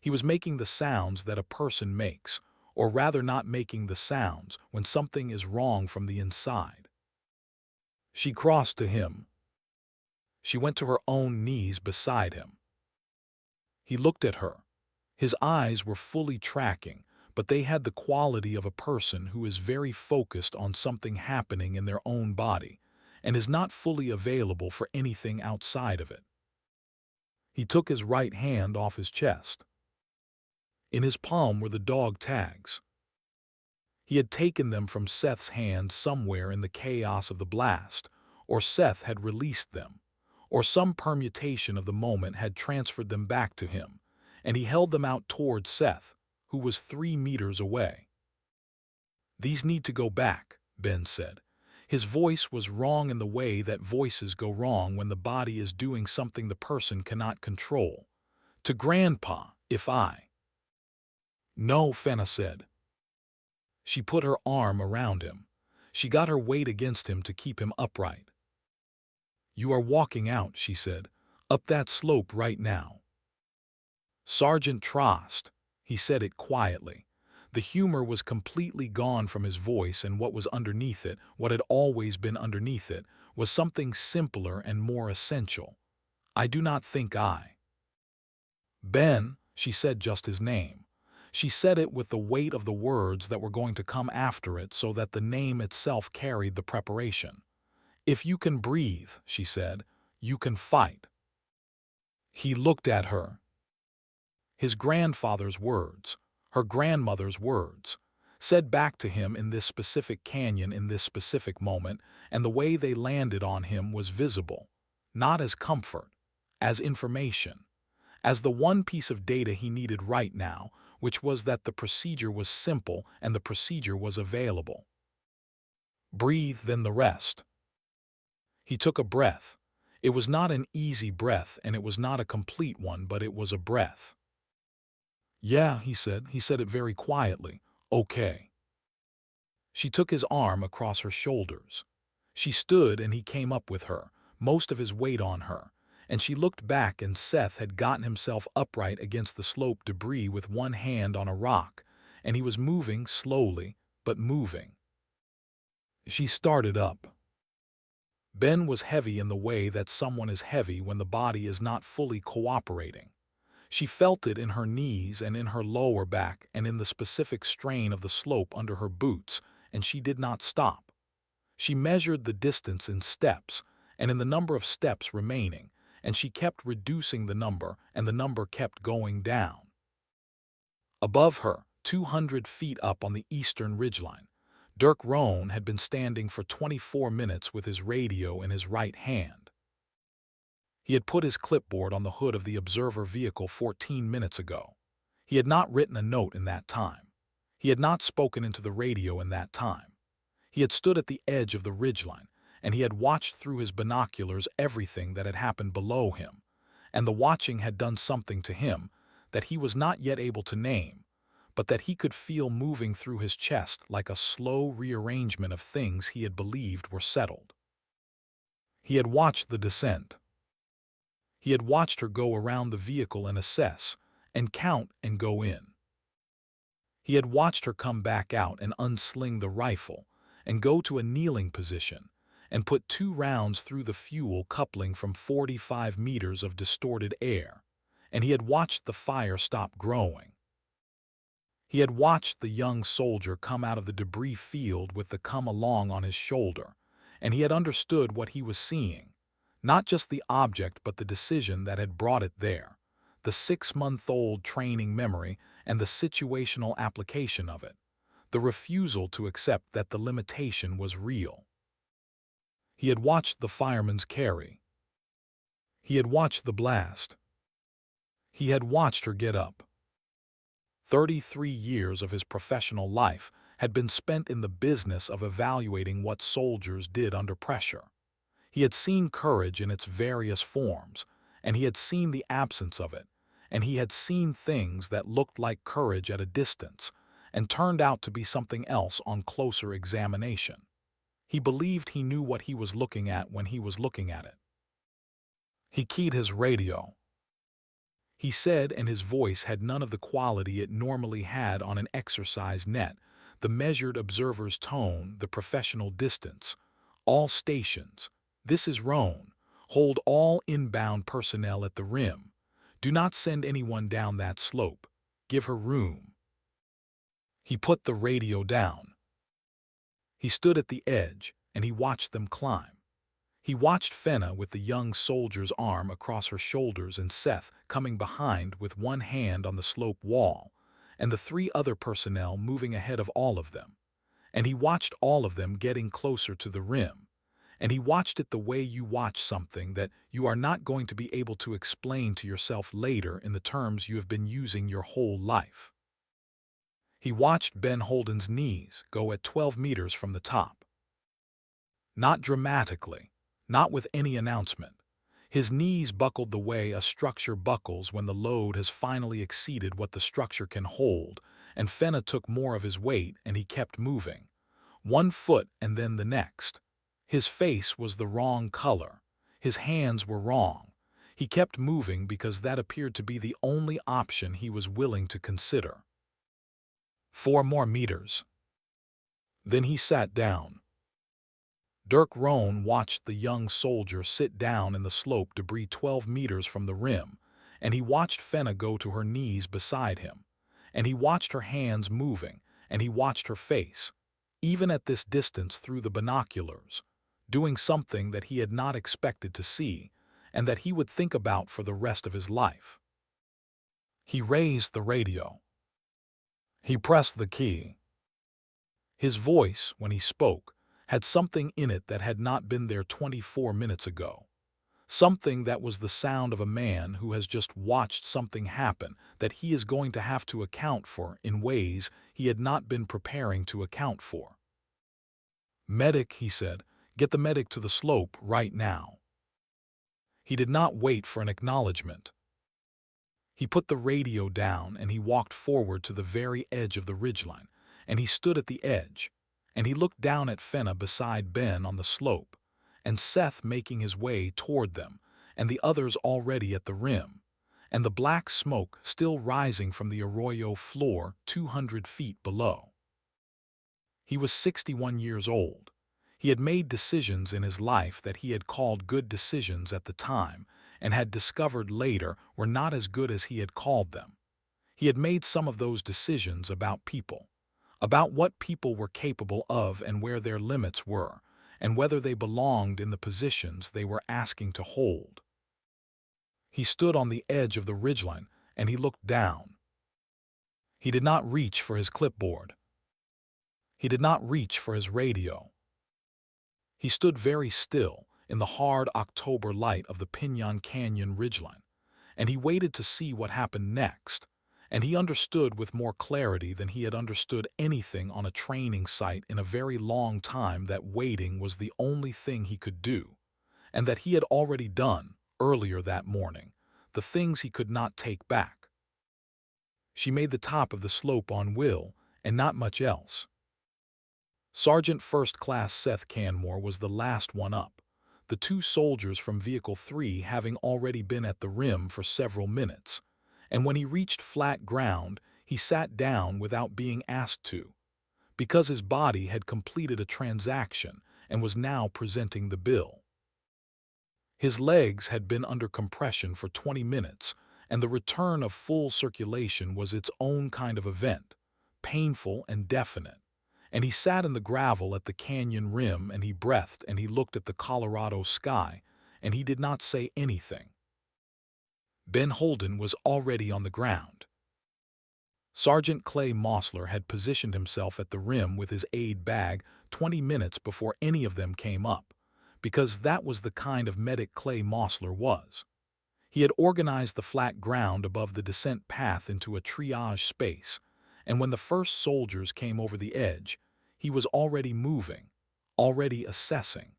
He was making the sounds that a person makes, or rather not making the sounds when something is wrong from the inside. She crossed to him. She went to her own knees beside him. He looked at her. His eyes were fully tracking, but they had the quality of a person who is very focused on something happening in their own body and is not fully available for anything outside of it. He took his right hand off his chest. In his palm were the dog tags. He had taken them from Seth's hand somewhere in the chaos of the blast, or Seth had released them, or some permutation of the moment had transferred them back to him, and he held them out toward Seth, who was 3 meters away. "These need to go back," Ben said. His voice was wrong in the way that voices go wrong when the body is doing something the person cannot control. "To Grandpa, if I." No, Fenna said. She put her arm around him. She got her weight against him to keep him upright. You are walking out, she said, up that slope right now. Sergeant Trost, he said it quietly. The humor was completely gone from his voice, and what was underneath it, what had always been underneath it, was something simpler and more essential. I do not think I. Ben, she said just his name. She said it with the weight of the words that were going to come after it, so that the name itself carried the preparation. If you can breathe, she said, you can fight. He looked at her. His grandfather's words, her grandmother's words, said back to him in this specific canyon in this specific moment, and the way they landed on him was visible, not as comfort, as information, as the one piece of data he needed right now, which was that the procedure was simple and the procedure was available. Breathe, then the rest. He took a breath. It was not an easy breath, and it was not a complete one, but it was a breath. Yeah, he said it very quietly. Okay. She took his arm across her shoulders. She stood and he came up with her, most of his weight on her, and she looked back, and Seth had gotten himself upright against the slope debris with one hand on a rock, and he was moving slowly, but moving. She started up. Ben was heavy in the way that someone is heavy when the body is not fully cooperating. She felt it in her knees and in her lower back and in the specific strain of the slope under her boots, and she did not stop. She measured the distance in steps and in the number of steps remaining, and she kept reducing the number, and the number kept going down. Above her, 200 feet up on the eastern ridgeline, Dirk Rohn had been standing for 24 minutes with his radio in his right hand. He had put his clipboard on the hood of the observer vehicle 14 minutes ago. He had not written a note in that time. He had not spoken into the radio in that time. He had stood at the edge of the ridgeline, and he had watched through his binoculars everything that had happened below him, and the watching had done something to him that he was not yet able to name, but that he could feel moving through his chest like a slow rearrangement of things he had believed were settled. He had watched the descent. He had watched her go around the vehicle and assess, and count and go in. He had watched her come back out and unsling the rifle, and go to a kneeling position, and put 2 rounds through the fuel coupling from 45 meters of distorted air, and he had watched the fire stop growing. He had watched the young soldier come out of the debris field with the come along on his shoulder, and he had understood what he was seeing. Not just the object, but the decision that had brought it there, the 6-month-old training memory and the situational application of it, the refusal to accept that the limitation was real. He had watched the fireman's carry. He had watched the blast. He had watched her get up. 33 years of his professional life had been spent in the business of evaluating what soldiers did under pressure. He had seen courage in its various forms, and he had seen the absence of it, and he had seen things that looked like courage at a distance and turned out to be something else on closer examination. He believed he knew what he was looking at when he was looking at it. He keyed his radio. He said, and his voice had none of the quality it normally had on an exercise net, the measured observer's tone, the professional distance. All stations. This is Rohn. Hold all inbound personnel at the rim. Do not send anyone down that slope. Give her room. He put the radio down. He stood at the edge, and he watched them climb. He watched Fenna with the young soldier's arm across her shoulders and Seth coming behind with one hand on the slope wall, and the 3 other personnel moving ahead of all of them. And he watched all of them getting closer to the rim. And he watched it the way you watch something that you are not going to be able to explain to yourself later in the terms you have been using your whole life. He watched Ben Holden's knees go at 12 meters from the top. Not dramatically, not with any announcement. His knees buckled the way a structure buckles when the load has finally exceeded what the structure can hold, and Fenna took more of his weight and he kept moving. 1 foot and then the next. His face was the wrong color. His hands were wrong. He kept moving because that appeared to be the only option he was willing to consider. 4 more meters. Then he sat down. Dirk Rohn watched the young soldier sit down in the slope debris 12 meters from the rim, and he watched Fenna go to her knees beside him, and he watched her hands moving, and he watched her face, even at this distance through the binoculars, doing something that he had not expected to see, and that he would think about for the rest of his life. He raised the radio. He pressed the key. His voice, when he spoke, had something in it that had not been there 24 minutes ago. Something that was the sound of a man who has just watched something happen that he is going to have to account for in ways he had not been preparing to account for. "Medic," he said, "get the medic to the slope right now." He did not wait for an acknowledgement. He put the radio down and he walked forward to the very edge of the ridgeline, and he stood at the edge, and he looked down at Fenna beside Ben on the slope, and Seth making his way toward them, and the others already at the rim, and the black smoke still rising from the arroyo floor 200 feet below. He was 61 years old. He had made decisions in his life that he had called good decisions at the time, and had discovered later were not as good as he had called them. He had made some of those decisions about people, about what people were capable of and where their limits were, and whether they belonged in the positions they were asking to hold. He stood on the edge of the ridgeline and he looked down. He did not reach for his clipboard. He did not reach for his radio. He stood very still in the hard October light of the Pinon Canyon ridgeline, and he waited to see what happened next, and he understood with more clarity than he had understood anything on a training site in a very long time that waiting was the only thing he could do, and that he had already done, earlier that morning, the things he could not take back. She made the top of the slope on will, and not much else. Sergeant First Class Seth Canmore was the last one up, the 2 soldiers from Vehicle 3 having already been at the rim for several minutes, and when he reached flat ground, he sat down without being asked to, because his body had completed a transaction and was now presenting the bill. His legs had been under compression for 20 minutes, and the return of full circulation was its own kind of event, painful and definite. And he sat in the gravel at the canyon rim and he breathed and he looked at the Colorado sky and he did not say anything. Ben Holden was already on the ground. Sergeant Clay Mossler had positioned himself at the rim with his aid bag 20 minutes before any of them came up, because that was the kind of medic Clay Mossler was. He had organized the flat ground above the descent path into a triage space, and when the first soldiers came over the edge, he was already moving, already assessing,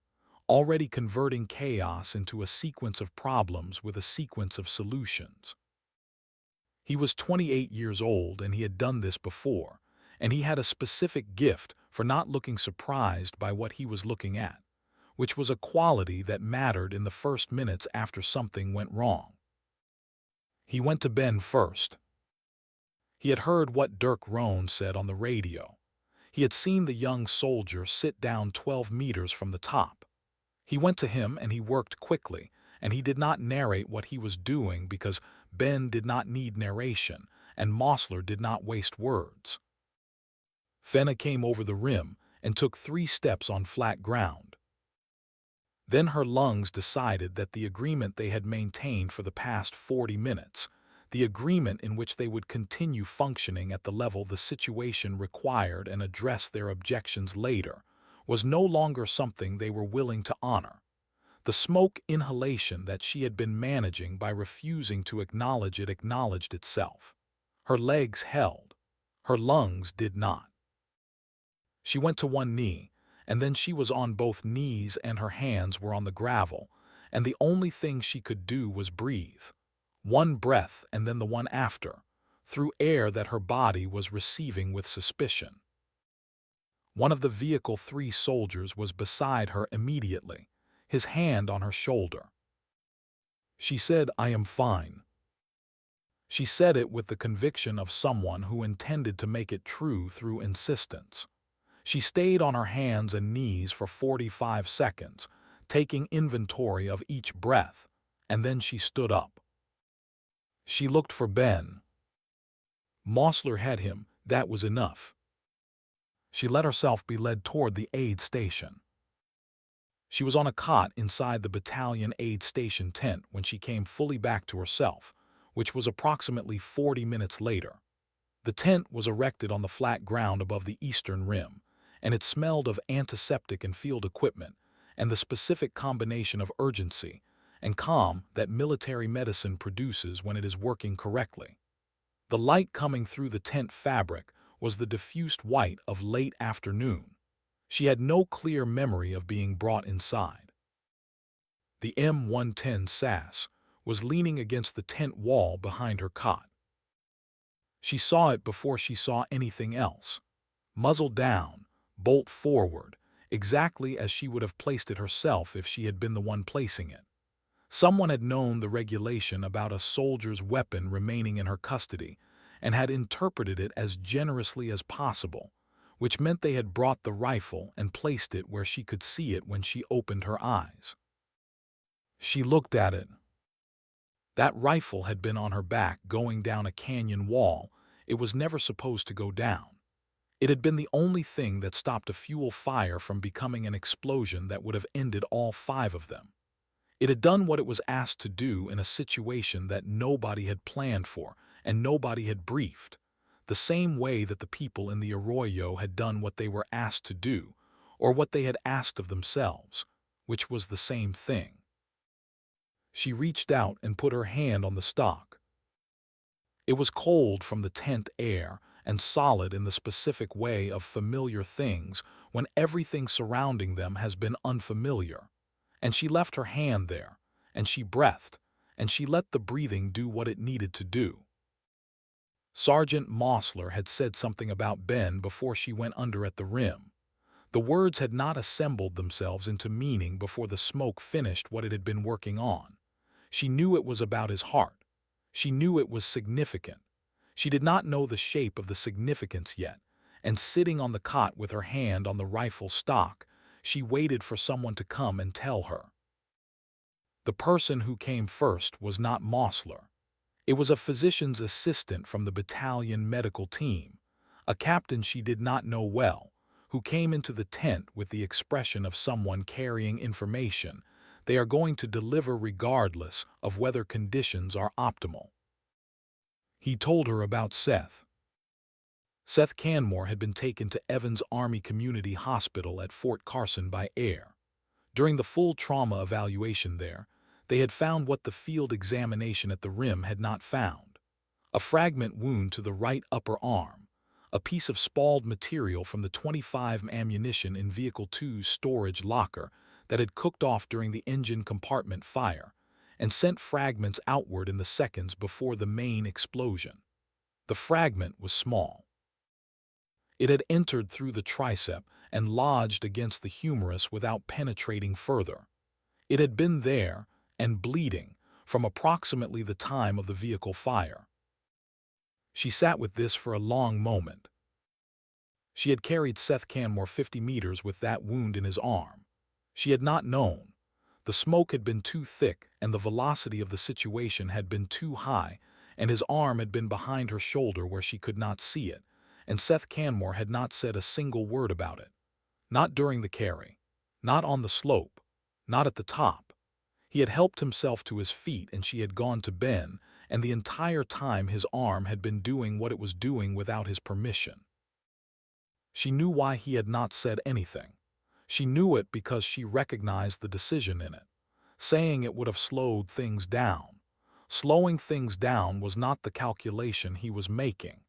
already converting chaos into a sequence of problems with a sequence of solutions. He was 28 years old and he had done this before, and he had a specific gift for not looking surprised by what he was looking at, which was a quality that mattered in the first minutes after something went wrong. He went to Ben first. He had heard what Dirk Rohn said on the radio. He had seen the young soldier sit down 12 meters from the top. He went to him and he worked quickly, and he did not narrate what he was doing because Ben did not need narration, and Mossler did not waste words. Fenna came over the rim and took 3 steps on flat ground. Then her lungs decided that the agreement they had maintained for the past 40 minutes, the agreement in which they would continue functioning at the level the situation required and address their objections later, was no longer something they were willing to honor. The smoke inhalation that she had been managing by refusing to acknowledge it acknowledged itself. Her legs held. Her lungs did not. She went to one knee, and then she was on both knees and her hands were on the gravel, and the only thing she could do was breathe. One breath and then the one after, through air that her body was receiving with suspicion. One of the Vehicle 3 soldiers was beside her immediately, his hand on her shoulder. She said, "I am fine." She said it with the conviction of someone who intended to make it true through insistence. She stayed on her hands and knees for 45 seconds, taking inventory of each breath, and then she stood up. She looked for Ben. Mosler had him, that was enough. She let herself be led toward the aid station. She was on a cot inside the battalion aid station tent when she came fully back to herself, which was approximately 40 minutes later. The tent was erected on the flat ground above the eastern rim, and it smelled of antiseptic and field equipment and the specific combination of urgency and calm that military medicine produces when it is working correctly. The light coming through the tent fabric was the diffused white of late afternoon. She had no clear memory of being brought inside. The M110 SAS was leaning against the tent wall behind her cot. She saw it before she saw anything else. Muzzle down, bolt forward, exactly as she would have placed it herself if she had been the one placing it. Someone had known the regulation about a soldier's weapon remaining in her custody and had interpreted it as generously as possible, which meant they had brought the rifle and placed it where she could see it when she opened her eyes. She looked at it. That rifle had been on her back going down a canyon wall. It was never supposed to go down. It had been the only thing that stopped a fuel fire from becoming an explosion that would have ended all 5 of them. It had done what it was asked to do in a situation that nobody had planned for and nobody had briefed, the same way that the people in the Arroyo had done what they were asked to do, or what they had asked of themselves, which was the same thing. She reached out and put her hand on the stock. It was cold from the tent air and solid in the specific way of familiar things when everything surrounding them has been unfamiliar. And she left her hand there, and she breathed, and she let the breathing do what it needed to do. Sergeant Mosler had said something about Ben before she went under at the rim. The words had not assembled themselves into meaning before the smoke finished what it had been working on. She knew it was about his heart. She knew it was significant. She did not know the shape of the significance yet, and sitting on the cot with her hand on the rifle stock, she waited for someone to come and tell her. The person who came first was not Mosler. It was a physician's assistant from the battalion medical team, a captain she did not know well, who came into the tent with the expression of someone carrying information they are going to deliver regardless of whether conditions are optimal. He told her about Seth. Seth Canmore had been taken to Evans Army Community Hospital at Fort Carson by air. During the full trauma evaluation there, they had found what the field examination at the rim had not found: a fragment wound to the right upper arm, a piece of spalled material from the .25 ammunition in Vehicle 2's storage locker that had cooked off during the engine compartment fire and sent fragments outward in the seconds before the main explosion. The fragment was small. It had entered through the tricep and lodged against the humerus without penetrating further. It had been there and bleeding from approximately the time of the vehicle fire. She sat with this for a long moment. She had carried Seth Canmore 50 meters with that wound in his arm. She had not known. The smoke had been too thick and the velocity of the situation had been too high, and his arm had been behind her shoulder where she could not see it, and Seth Canmore had not said a single word about it. Not during the carry. Not on the slope. Not at the top. He had helped himself to his feet and she had gone to Ben, and the entire time his arm had been doing what it was doing without his permission. She knew why he had not said anything. She knew it because she recognized the decision in it. Saying it would have slowed things down. Slowing things down was not the calculation he was making.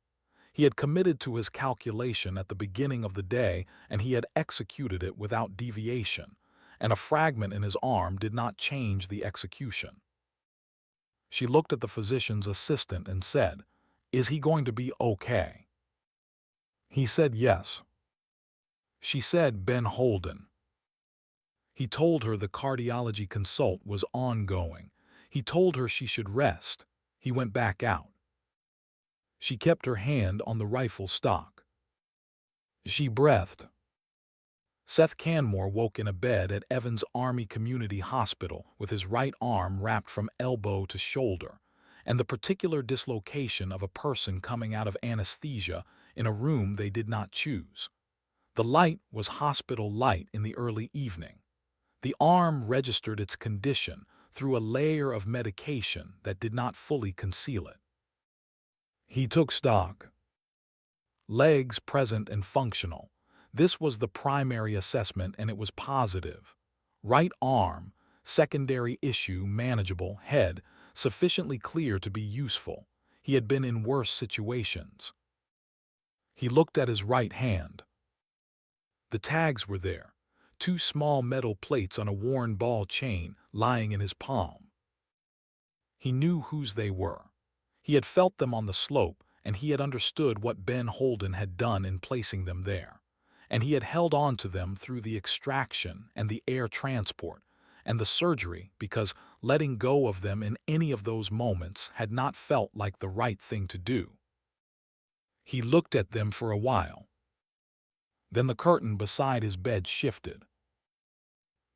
He had committed to his calculation at the beginning of the day and he had executed it without deviation, and a fragment in his arm did not change the execution. She looked at the physician's assistant and said, Is he going to be okay? He said yes. She said Ben Holden. He told her the cardiology consult was ongoing. He told her she should rest. He went back out. She kept her hand on the rifle stock. She breathed. Seth Canmore woke in a bed at Evans Army Community Hospital with his right arm wrapped from elbow to shoulder, and the particular dislocation of a person coming out of anesthesia in a room they did not choose. The light was hospital light in the early evening. The arm registered its condition through a layer of medication that did not fully conceal it. He took stock. Legs present and functional. This was the primary assessment, and it was positive. Right arm, secondary issue manageable. Head, sufficiently clear to be useful. He had been in worse situations. He looked at his right hand. The tags were there, 2 small metal plates on a worn ball chain lying in his palm. He knew whose they were. He had felt them on the slope, and he had understood what Ben Holden had done in placing them there. And he had held on to them through the extraction and the air transport and the surgery because letting go of them in any of those moments had not felt like the right thing to do. He looked at them for a while. Then the curtain beside his bed shifted.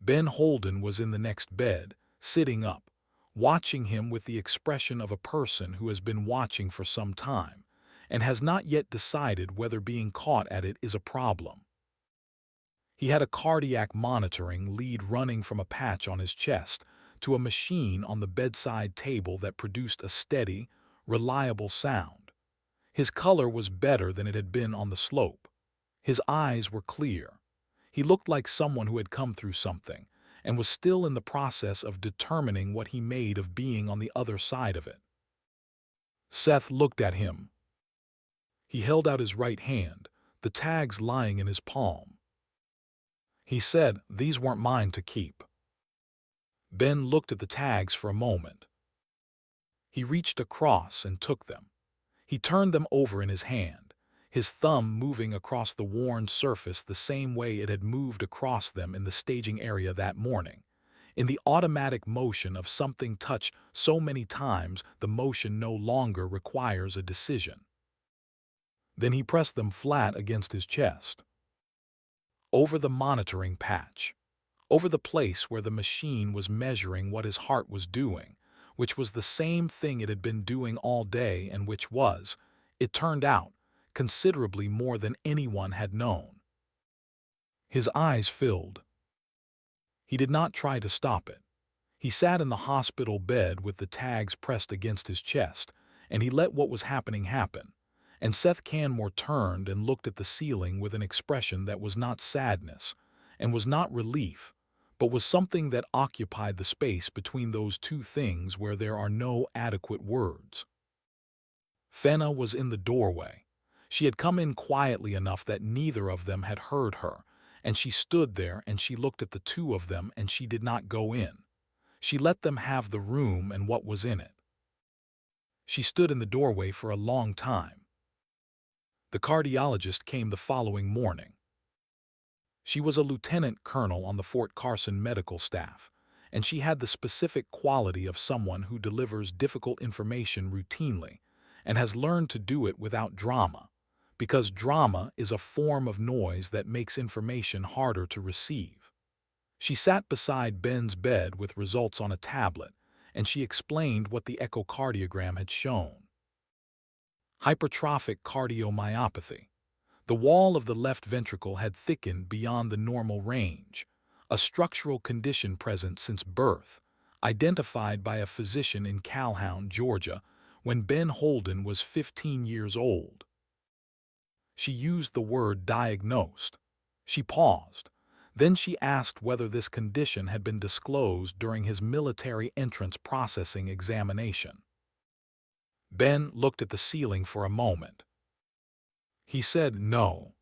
Ben Holden was in the next bed, sitting up, watching him with the expression of a person who has been watching for some time and has not yet decided whether being caught at it is a problem. He had a cardiac monitoring lead running from a patch on his chest to a machine on the bedside table that produced a steady, reliable sound. His color was better than it had been on the slope. His eyes were clear. He looked like someone who had come through something and was still in the process of determining what he made of being on the other side of it. Seth looked at him. He held out his right hand, the tags lying in his palm. He said, "These weren't mine to keep." Ben looked at the tags for a moment. He reached across and took them. He turned them over in his hand, his thumb moving across the worn surface the same way it had moved across them in the staging area that morning. In the automatic motion of something touched so many times, the motion no longer requires a decision. Then he pressed them flat against his chest. Over the monitoring patch. Over the place where the machine was measuring what his heart was doing, which was the same thing it had been doing all day and which was, it turned out, considerably more than anyone had known. His eyes filled. He did not try to stop it. He sat in the hospital bed with the tags pressed against his chest, and he let what was happening happen. And Seth Canmore turned and looked at the ceiling with an expression that was not sadness and was not relief, but was something that occupied the space between those two things where there are no adequate words. Fenna was in the doorway. She had come in quietly enough that neither of them had heard her, and she stood there and she looked at the two of them and she did not go in. She let them have the room and what was in it. She stood in the doorway for a long time. The cardiologist came the following morning. She was a lieutenant colonel on the Fort Carson medical staff, and she had the specific quality of someone who delivers difficult information routinely and has learned to do it without drama, because drama is a form of noise that makes information harder to receive. She sat beside Ben's bed with results on a tablet, and she explained what the echocardiogram had shown. Hypertrophic cardiomyopathy. The wall of the left ventricle had thickened beyond the normal range, a structural condition present since birth, identified by a physician in Calhoun, Georgia, when Ben Holden was 15 years old. She used the word diagnosed. She paused. Then she asked whether this condition had been disclosed during his military entrance processing examination. Ben looked at the ceiling for a moment. He said no.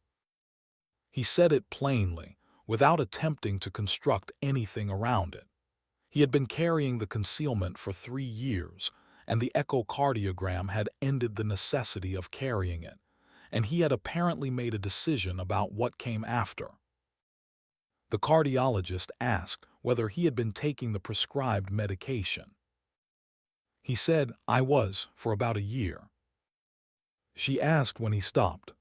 He said it plainly, without attempting to construct anything around it. He had been carrying the concealment for 3 years, and the echocardiogram had ended the necessity of carrying it, and he had apparently made a decision about what came after. The cardiologist asked whether he had been taking the prescribed medication. He said, "I was, for about a year." She asked when he stopped.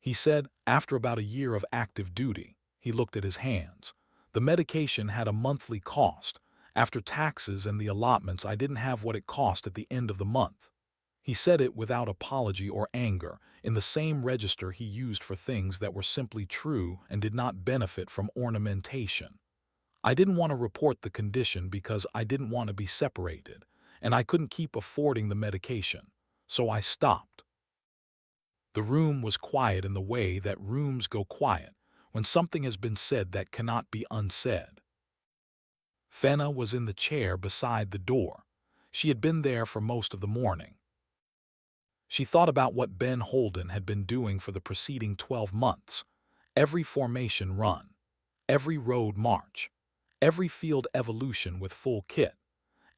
He said, "After about a year of active duty." He looked at his hands. "The medication had a monthly cost. After taxes and the allotments, I didn't have what it cost at the end of the month." He said it without apology or anger, in the same register he used for things that were simply true and did not benefit from ornamentation. "I didn't want to report the condition because I didn't want to be separated, and I couldn't keep affording the medication, so I stopped." The room was quiet in the way that rooms go quiet when something has been said that cannot be unsaid. Fenna was in the chair beside the door. She had been there for most of the morning. She thought about what Ben Holden had been doing for the preceding 12 months. Every formation run, every road march, every field evolution with full kit,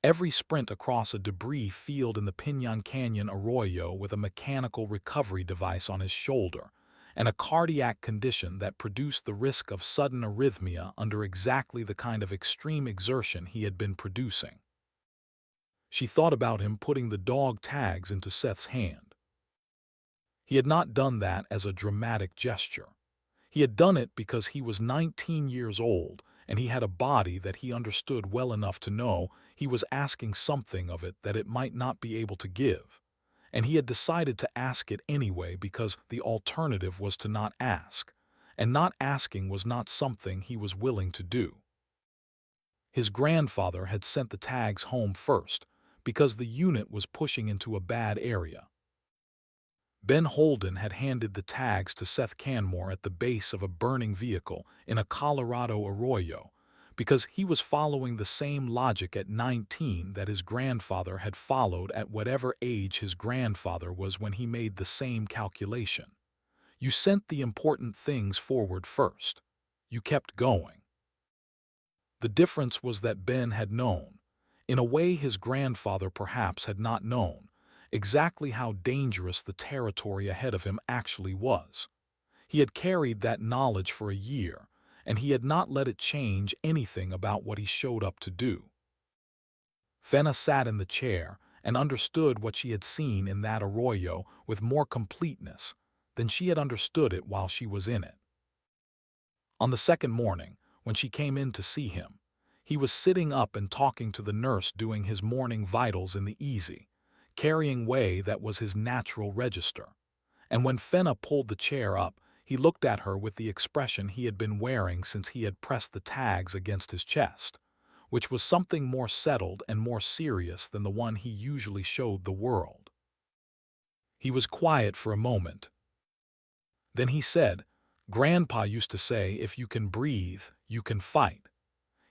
every sprint across a debris field in the Pinon Canyon Arroyo with a mechanical recovery device on his shoulder, and a cardiac condition that produced the risk of sudden arrhythmia under exactly the kind of extreme exertion he had been producing. She thought about him putting the dog tags into Seth's hand. He had not done that as a dramatic gesture. He had done it because he was 19 years old and he had a body that he understood well enough to know he was asking something of it that it might not be able to give. And he had decided to ask it anyway because the alternative was to not ask, and not asking was not something he was willing to do. His grandfather had sent the tags home first because the unit was pushing into a bad area. Ben Holden had handed the tags to Seth Canmore at the base of a burning vehicle in a Colorado arroyo because he was following the same logic at 19 that his grandfather had followed at whatever age his grandfather was when he made the same calculation. You sent the important things forward first. You kept going. The difference was that Ben had known, in a way his grandfather perhaps had not known, exactly how dangerous the territory ahead of him actually was. He had carried that knowledge for a year, and he had not let it change anything about what he showed up to do. Fenna sat in the chair and understood what she had seen in that arroyo with more completeness than she had understood it while she was in it. On the second morning, when she came in to see him, he was sitting up and talking to the nurse doing his morning vitals in the easy, carrying way that was his natural register. And when Fenna pulled the chair up, he looked at her with the expression he had been wearing since he had pressed the tags against his chest, which was something more settled and more serious than the one he usually showed the world. He was quiet for a moment. Then he said, "Grandpa used to say, if you can breathe, you can fight."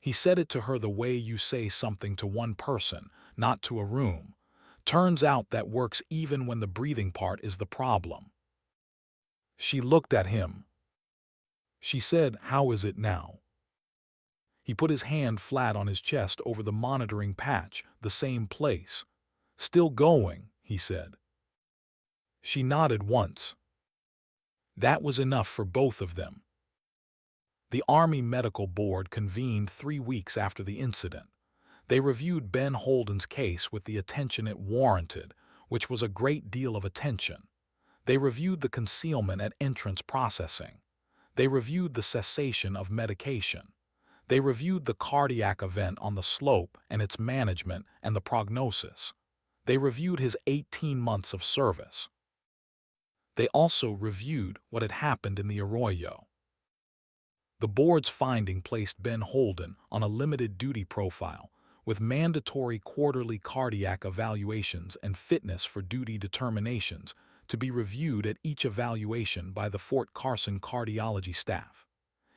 He said it to her the way you say something to one person, not to a room. Turns out that works even when the breathing part is the problem. She looked at him. She said, "How is it now?" He put his hand flat on his chest over the monitoring patch, the same place. "Still going," he said. She nodded once. That was enough for both of them. The Army Medical Board convened 3 weeks after the incident. They reviewed Ben Holden's case with the attention it warranted, which was a great deal of attention. They reviewed the concealment at entrance processing. They reviewed the cessation of medication. They reviewed the cardiac event on the slope and its management and the prognosis. They reviewed his 18 months of service. They also reviewed what had happened in the arroyo. The board's finding placed Ben Holden on a limited duty profile with mandatory quarterly cardiac evaluations and fitness for duty determinations to be reviewed at each evaluation by the Fort Carson cardiology staff.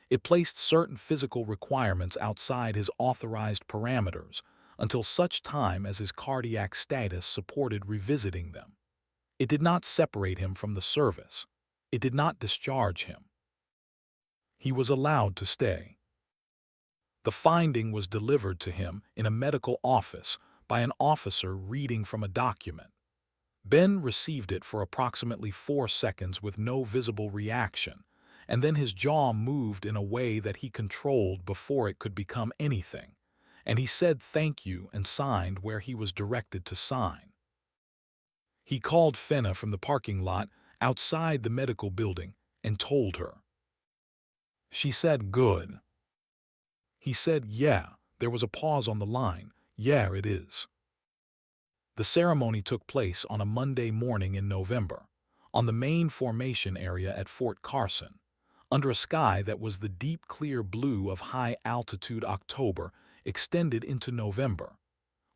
It placed certain physical requirements outside his authorized parameters until such time as his cardiac status supported revisiting them. It did not separate him from the service. It did not discharge him. He was allowed to stay. The finding was delivered to him in a medical office by an officer reading from a document. Ben received it for approximately 4 seconds with no visible reaction, and then his jaw moved in a way that he controlled before it could become anything, and he said thank you and signed where he was directed to sign. He called Fenna from the parking lot outside the medical building and told her. She said, "Good." He said, "Yeah." There was a pause on the line. "Yeah, it is." The ceremony took place on a Monday morning in November, on the main formation area at Fort Carson, under a sky that was the deep clear blue of high-altitude October extended into November,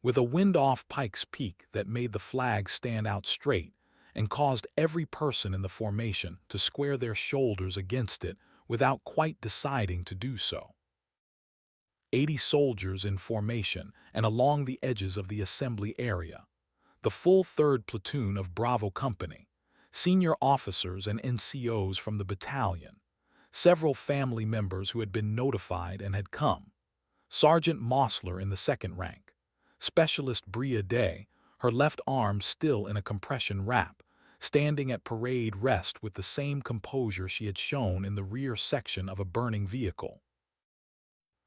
with a wind off Pikes Peak that made the flag stand out straight and caused every person in the formation to square their shoulders against it without quite deciding to do so. 80 soldiers in formation and along the edges of the assembly area. The full 3rd Platoon of Bravo Company, senior officers and NCOs from the battalion, several family members who had been notified and had come, Sergeant Mossler in the 2nd rank, Specialist Bria Day, her left arm still in a compression wrap, standing at parade rest with the same composure she had shown in the rear section of a burning vehicle.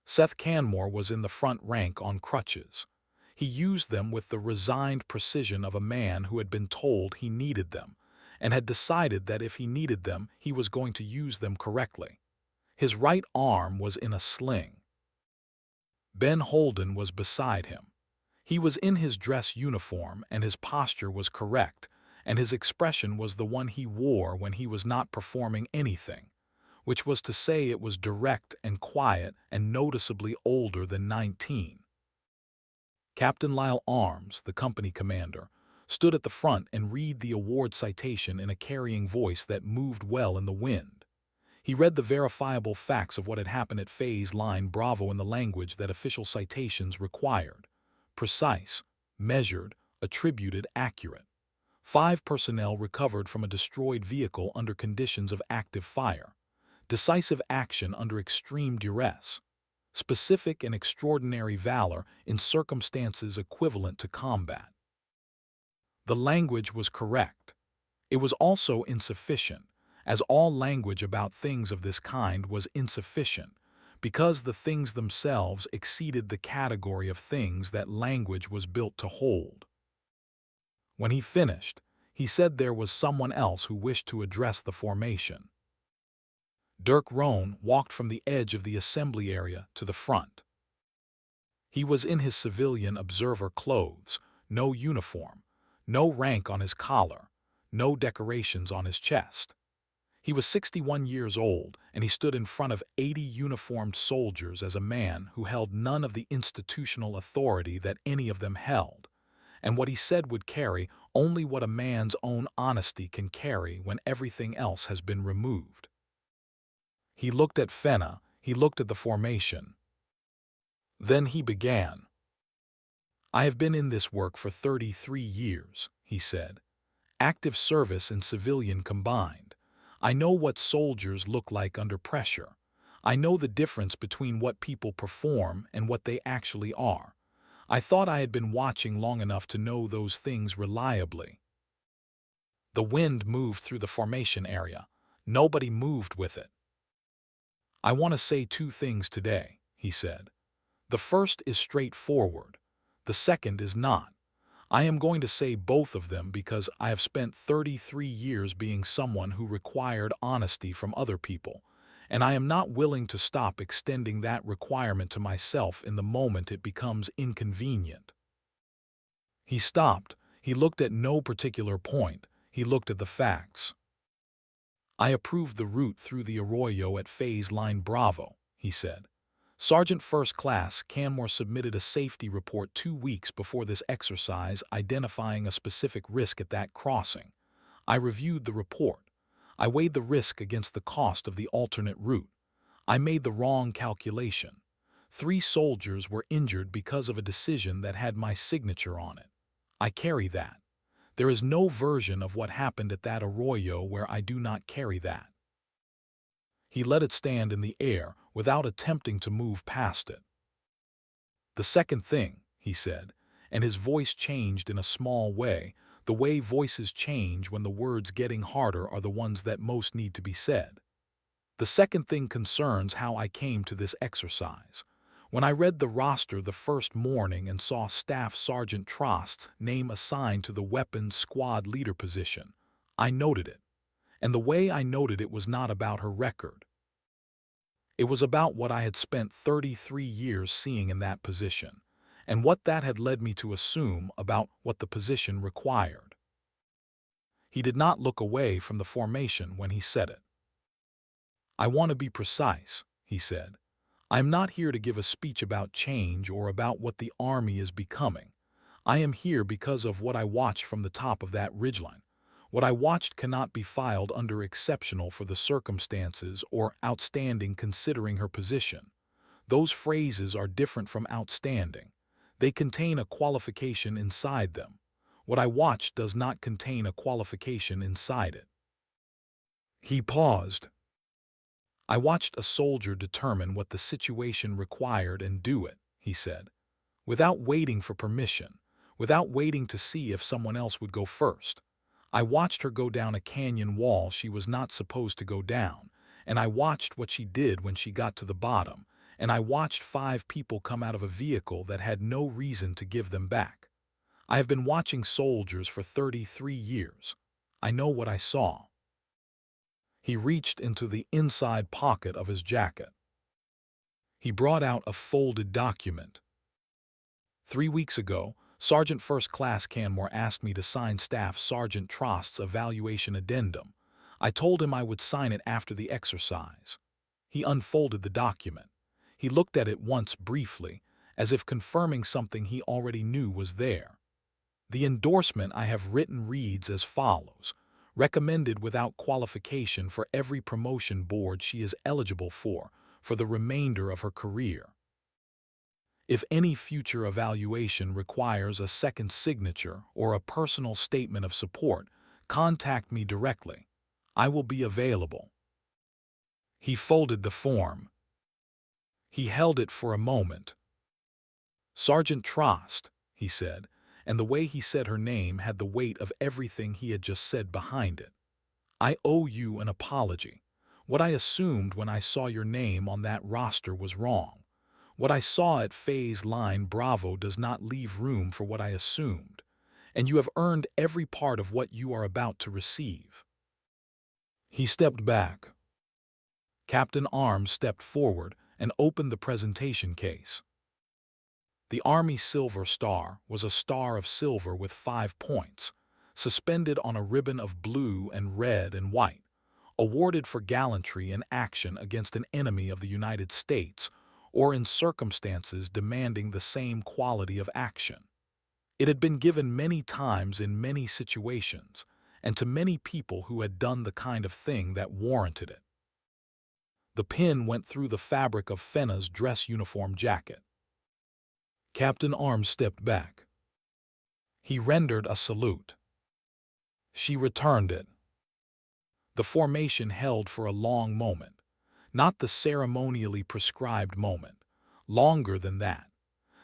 Seth Canmore was in the front rank on crutches. He used them with the resigned precision of a man who had been told he needed them, and had decided that if he needed them, he was going to use them correctly. His right arm was in a sling. Ben Holden was beside him. He was in his dress uniform, and his posture was correct, and his expression was the one he wore when he was not performing anything, which was to say it was direct and quiet and noticeably older than 19. Captain Lyle Arms, the company commander, stood at the front and read the award citation in a carrying voice that moved well in the wind. He read the verifiable facts of what had happened at Phase Line Bravo in the language that official citations required. Precise, measured, attributed, accurate. 5 personnel recovered from a destroyed vehicle under conditions of active fire. Decisive action under extreme duress. Specific and extraordinary valor in circumstances equivalent to combat. The language was correct. It was also insufficient, as all language about things of this kind was insufficient, because the things themselves exceeded the category of things that language was built to hold. When he finished, he said there was someone else who wished to address the formation. Dirk Rohn walked from the edge of the assembly area to the front. He was in his civilian observer clothes, no uniform, no rank on his collar, no decorations on his chest. He was 61 years old, and he stood in front of 80 uniformed soldiers as a man who held none of the institutional authority that any of them held, and what he said would carry only what a man's own honesty can carry when everything else has been removed. He looked at Fenna, he looked at the formation. Then he began. "I have been in this work for 33 years, he said. Active service and civilian combined. I know what soldiers look like under pressure. I know the difference between what people perform and what they actually are. I thought I had been watching long enough to know those things reliably." The wind moved through the formation area. Nobody moved with it. "I want to say 2 things today," he said. "The first is straightforward. The second is not. I am going to say both of them because I have spent 33 years being someone who required honesty from other people, and I am not willing to stop extending that requirement to myself in the moment it becomes inconvenient." He stopped. He looked at no particular point. He looked at the facts. "I approved the route through the arroyo at Phase Line Bravo," he said. "Sergeant First Class Canmore submitted a safety report 2 weeks before this exercise identifying a specific risk at that crossing. I reviewed the report. I weighed the risk against the cost of the alternate route. I made the wrong calculation. 3 soldiers were injured because of a decision that had my signature on it. I carry that. There is no version of what happened at that arroyo where I do not carry that." He let it stand in the air without attempting to move past it. "The second thing," he said, and his voice changed in a small way, the way voices change when the words getting harder are the ones that most need to be said. The second thing concerns how I came to this exercise. When I read the roster the first morning and saw Staff Sergeant Trost's name assigned to the weapons squad leader position, I noted it. And the way I noted it was not about her record. It was about what I had spent 33 years seeing in that position, and what that had led me to assume about what the position required. He did not look away from the formation when he said it. "I want to be precise," he said. "I am not here to give a speech about change or about what the Army is becoming. I am here because of what I watched from the top of that ridgeline. What I watched cannot be filed under exceptional for the circumstances or outstanding considering her position. Those phrases are different from outstanding. They contain a qualification inside them. What I watched does not contain a qualification inside it." He paused. "I watched a soldier determine what the situation required and do it," he said, "without waiting for permission, without waiting to see if someone else would go first. I watched her go down a canyon wall she was not supposed to go down, and I watched what she did when she got to the bottom, and I watched 5 people come out of a vehicle that had no reason to give them back. I have been watching soldiers for 33 years. I know what I saw." He reached into the inside pocket of his jacket. He brought out a folded document. "3 weeks ago, Sergeant First Class Canmore asked me to sign Staff Sergeant Trost's evaluation addendum. I told him I would sign it after the exercise." He unfolded the document. He looked at it once briefly, as if confirming something he already knew was there. "The endorsement I have written reads as follows: recommended without qualification for every promotion board she is eligible for the remainder of her career. If any future evaluation requires a second signature or a personal statement of support, contact me directly. I will be available." He folded the form. He held it for a moment. "Sergeant Trost," he said, and the way he said her name had the weight of everything he had just said behind it. "I owe you an apology. What I assumed when I saw your name on that roster was wrong. What I saw at phase line Bravo does not leave room for what I assumed, and you have earned every part of what you are about to receive." He stepped back. Captain Arms stepped forward and opened the presentation case. The Army Silver Star was a star of silver with 5 points, suspended on a ribbon of blue and red and white, awarded for gallantry in action against an enemy of the United States or in circumstances demanding the same quality of action. It had been given many times in many situations, and to many people who had done the kind of thing that warranted it. The pin went through the fabric of Fenna's dress uniform jacket. Captain Arms stepped back. He rendered a salute. She returned it. The formation held for a long moment, not the ceremonially prescribed moment, longer than that,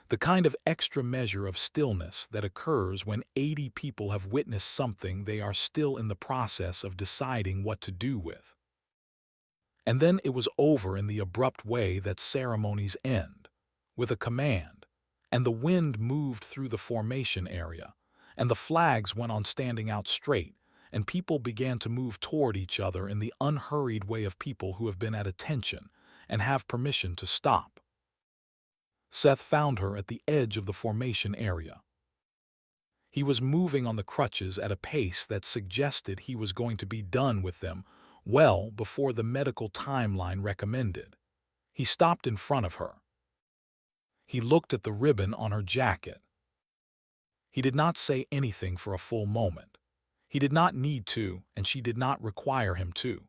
the kind of extra measure of stillness that occurs when 80 people have witnessed something they are still in the process of deciding what to do with. And then it was over in the abrupt way that ceremonies end, with a command, and the wind moved through the formation area, and the flags went on standing out straight, and people began to move toward each other in the unhurried way of people who have been at attention and have permission to stop. Seth found her at the edge of the formation area. He was moving on the crutches at a pace that suggested he was going to be done with them well before the medical timeline recommended. He stopped in front of her. He looked at the ribbon on her jacket. He did not say anything for a full moment. He did not need to, and she did not require him to.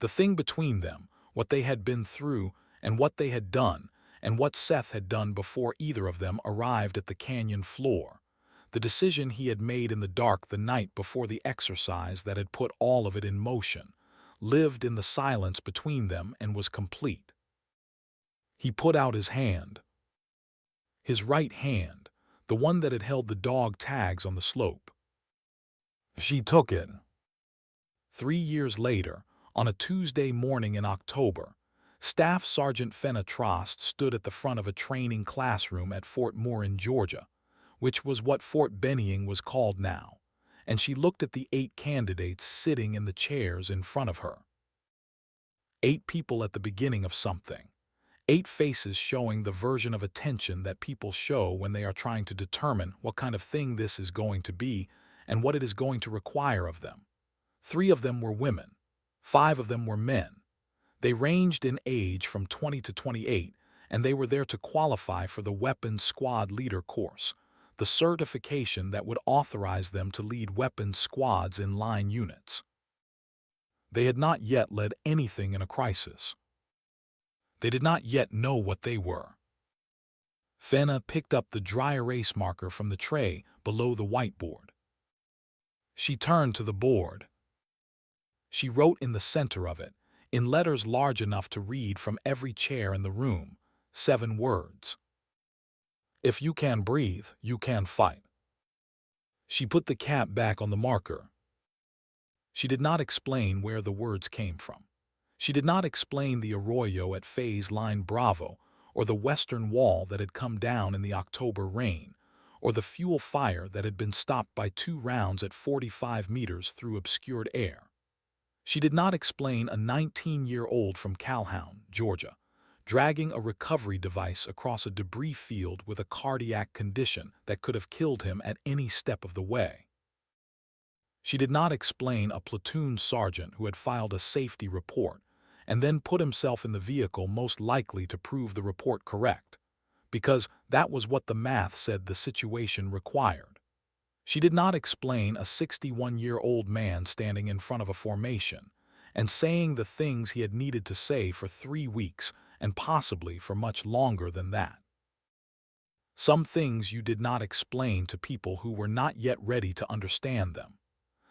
The thing between them, what they had been through, and what they had done, and what Seth had done before either of them arrived at the canyon floor, the decision he had made in the dark the night before the exercise that had put all of it in motion, lived in the silence between them and was complete. He put out his hand. His right hand, the one that had held the dog tags on the slope. She took it. 3 years later, on a Tuesday morning in October, Staff Sergeant Fenna Trost stood at the front of a training classroom at Fort Morin, Georgia, which was what Fort Benning was called now, and she looked at the 8 candidates sitting in the chairs in front of her. 8 people at the beginning of something. 8 faces showing the version of attention that people show when they are trying to determine what kind of thing this is going to be and what it is going to require of them. 3 of them were women. 5 of them were men. They ranged in age from 20 to 28, and they were there to qualify for the Weapons Squad Leader course, the certification that would authorize them to lead weapons squads in line units. They had not yet led anything in a crisis. They did not yet know what they were. Fenna picked up the dry erase marker from the tray below the whiteboard. She turned to the board. She wrote in the center of it, in letters large enough to read from every chair in the room, 7 words. If you can breathe, you can fight. She put the cap back on the marker. She did not explain where the words came from. She did not explain the arroyo at Phase Line Bravo, or the western wall that had come down in the October rain, or the fuel fire that had been stopped by 2 rounds at 45 meters through obscured air. She did not explain a 19-year-old from Calhoun, Georgia, dragging a recovery device across a debris field with a cardiac condition that could have killed him at any step of the way. She did not explain a platoon sergeant who had filed a safety report and then put himself in the vehicle most likely to prove the report correct, because that was what the math said the situation required. She did not explain a 61-year-old man standing in front of a formation and saying the things he had needed to say for 3 weeks and possibly for much longer than that. Some things you did not explain to people who were not yet ready to understand them.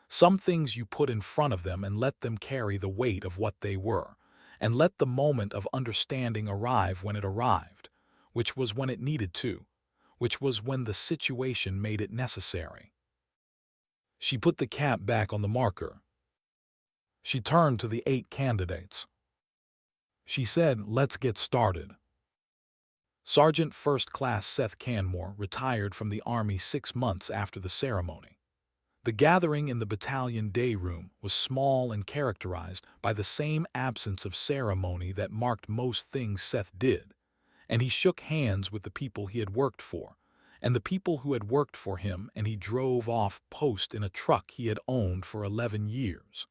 Some things you put in front of them and let them carry the weight of what they were, and let the moment of understanding arrive when it arrived, which was when it needed to, which was when the situation made it necessary. She put the cap back on the marker. She turned to the 8 candidates. She said, "Let's get started." Sergeant First Class Seth Canmore retired from the Army 6 months after the ceremony. The gathering in the battalion day room was small and characterized by the same absence of ceremony that marked most things Seth did, and he shook hands with the people he had worked for, and the people who had worked for him, and he drove off post in a truck he had owned for 11 years.